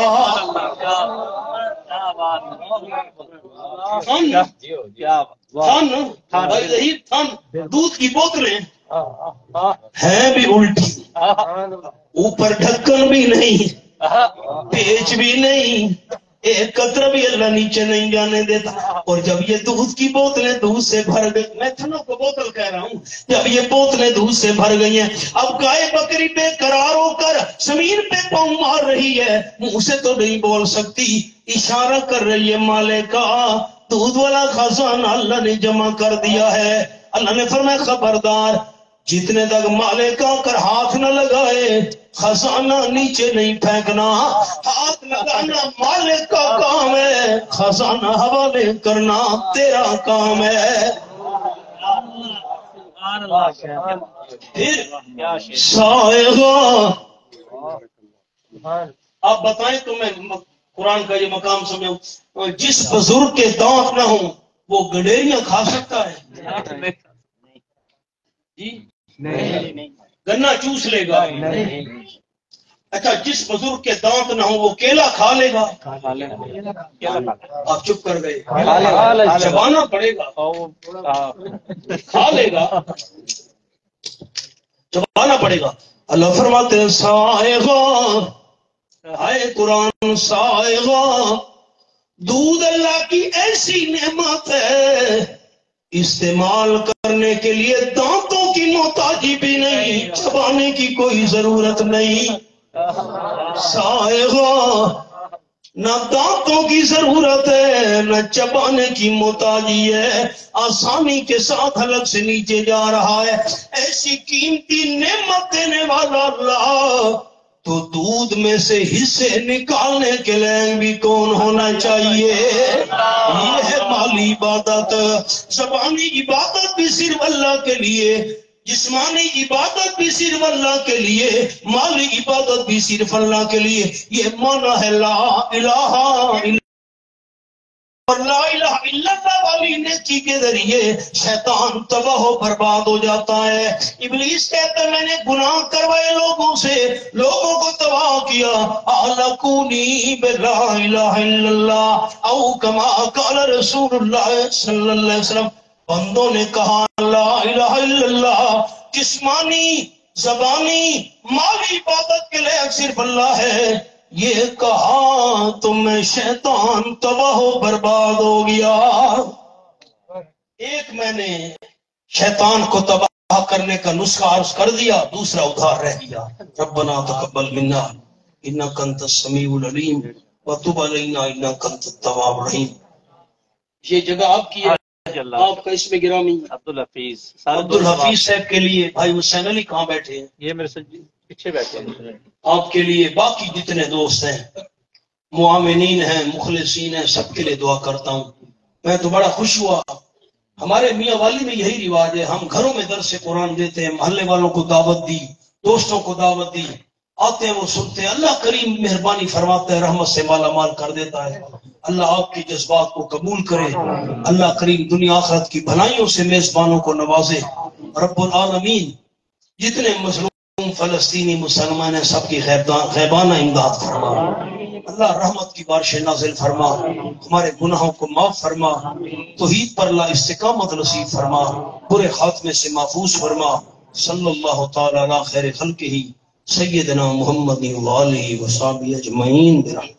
دودھ کی بوتلیں ہیں بھی الٹی، اوپر ڈھکن بھی نہیں، پیچ بھی نہیں، ایک قطرہ بھی اللہ نیچے نہیں جانے دیتا. اور جب یہ دودھ کی بوتلیں دودھ سے بھر گئی، میں تھنوں کو بوتل کہہ رہا ہوں، جب یہ بوتلیں دودھ سے بھر گئی ہیں، اب گائے بکری بے قرار ہو کر زمین پہ پاؤں مار رہی ہے، منہ سے تو نہیں بول سکتی، اشارہ کر رہی ہے مالکا دودھ والا خزانہ اللہ نے جمع کر دیا ہے. اللہ نے فرمایا خبردار، جتنے تک مالک آ کر ہاتھ نہ لگائے خزانہ نیچے نہیں پھینکنا. ہاتھ لگانا مالک کا کام ہے، خزانہ حوالے کرنا تیرا کام ہے. پھر سائغہ، آپ بتائیں تو میں قرآن کا یہ مقام سمجھوں، جس بزرگ کے دانت نہ ہوں وہ گڈیریاں کھا سکتا ہے؟ جی گنا چوس لے گا؟ اچھا جس بزرگ کے دانت نہ ہوں وہ کیلا کھا لے گا؟ آپ چپ کر گئے، چبانا پڑے گا، کھا لے گا، چبانا پڑے گا۔ اللہ فرماتے ہیں سائغہ، آئے قرآن سائغہ، دودھ اللہ کی ایسی نعمت ہے استعمال کرنے کے لیے دانتوں کی محتاجی بھی نہیں، چبانے کی کوئی ضرورت نہیں۔ سائغہ، نہ دانتوں کی ضرورت ہے نہ چبانے کی محتاجی ہے، آسانی کے ساتھ حلق سے نیچے جا رہا ہے۔ ایسی قیمتی نعمت دینے والا اللہ، تو دودھ میں سے حصے نکالنے کے لیے بھی کون ہونا چاہیے؟ یہ ہے مالی عبادت۔ زبانی عبادت بھی صرف اللہ کے لیے، جسمانی عبادت بھی صرف اللہ کے لیے، مالی عبادت بھی صرف اللہ کے لیے۔ یہ معنی ہے لا الہ الا، اور لا الہ الا اللہ والی نیکی کے ذریعے شیطان تباہ و برباد ہو جاتا ہے۔ ابلیس کہتا ہے میں نے گناہ کروائے لوگوں سے، لوگوں کو تباہ کیا، اہلکونی بلا الہ الا اللہ او کما قال رسول اللہ صلی اللہ علیہ وسلم۔ بندوں نے کہا لا الہ الا اللہ، جسمانی زبانی مالی عبادت کے لیے صرف اللہ ہے، یہ کہا تو میں شیطان تباہ و برباد ہو گیا۔ ایک میں نے شیطان کو تباہ کرنے کا نسخہ عرض کر دیا، دوسرا ادھار رہ گیا۔ ربنا تقبل منا انک انت السمیع العلیم وتب علینا انک انت التواب الرحیم۔ یہ جگہ آپ کی ہے، آپ کا اس میں گرامی عبدالحفیظ صاحب کے لیے۔ بھائی حسین علی کہاں بیٹھے ہیں؟ یہ میرے سے پیچھے بیٹھے ہیں۔ آپ کے لیے باقی جتنے دوست ہیں، معاونین ہیں، مخلصین ہیں، سب کے لیے دعا کرتا ہوں۔ میں تو بڑا خوش ہوا، ہمارے میاں والی میں یہی رواج ہے، ہم گھروں میں درس قرآن دیتے ہیں، محلے والوں کو دعوت دی، دوستوں کو دعوت دی، آتے ہیں وہ سنتے ہیں، اللہ کریم مہربانی فرماتا ہے، رحمت سے مالا مال کر دیتا ہے۔ اللہ آپ کی جذبات کو قبول کرے، اللہ کریم دنیا آخرت کی بھلائیوں سے میزبانوں کو نوازے۔ رب العالمین جتنے مظلوم فلسطینی مسلمان ہیں سب کی غیبانہ امداد فرما، اللہ رحمت کی بارش نازل فرما، ہمارے گناہوں کو معاف فرما، توحید پر لا استقامت نصیب فرما، برے خاتمے سے محفوظ فرما۔ صلی اللہ تعالی علی خیر خلقہ سیدنا محمد وآلہ وصحبہ اجمعین برحمتہ۔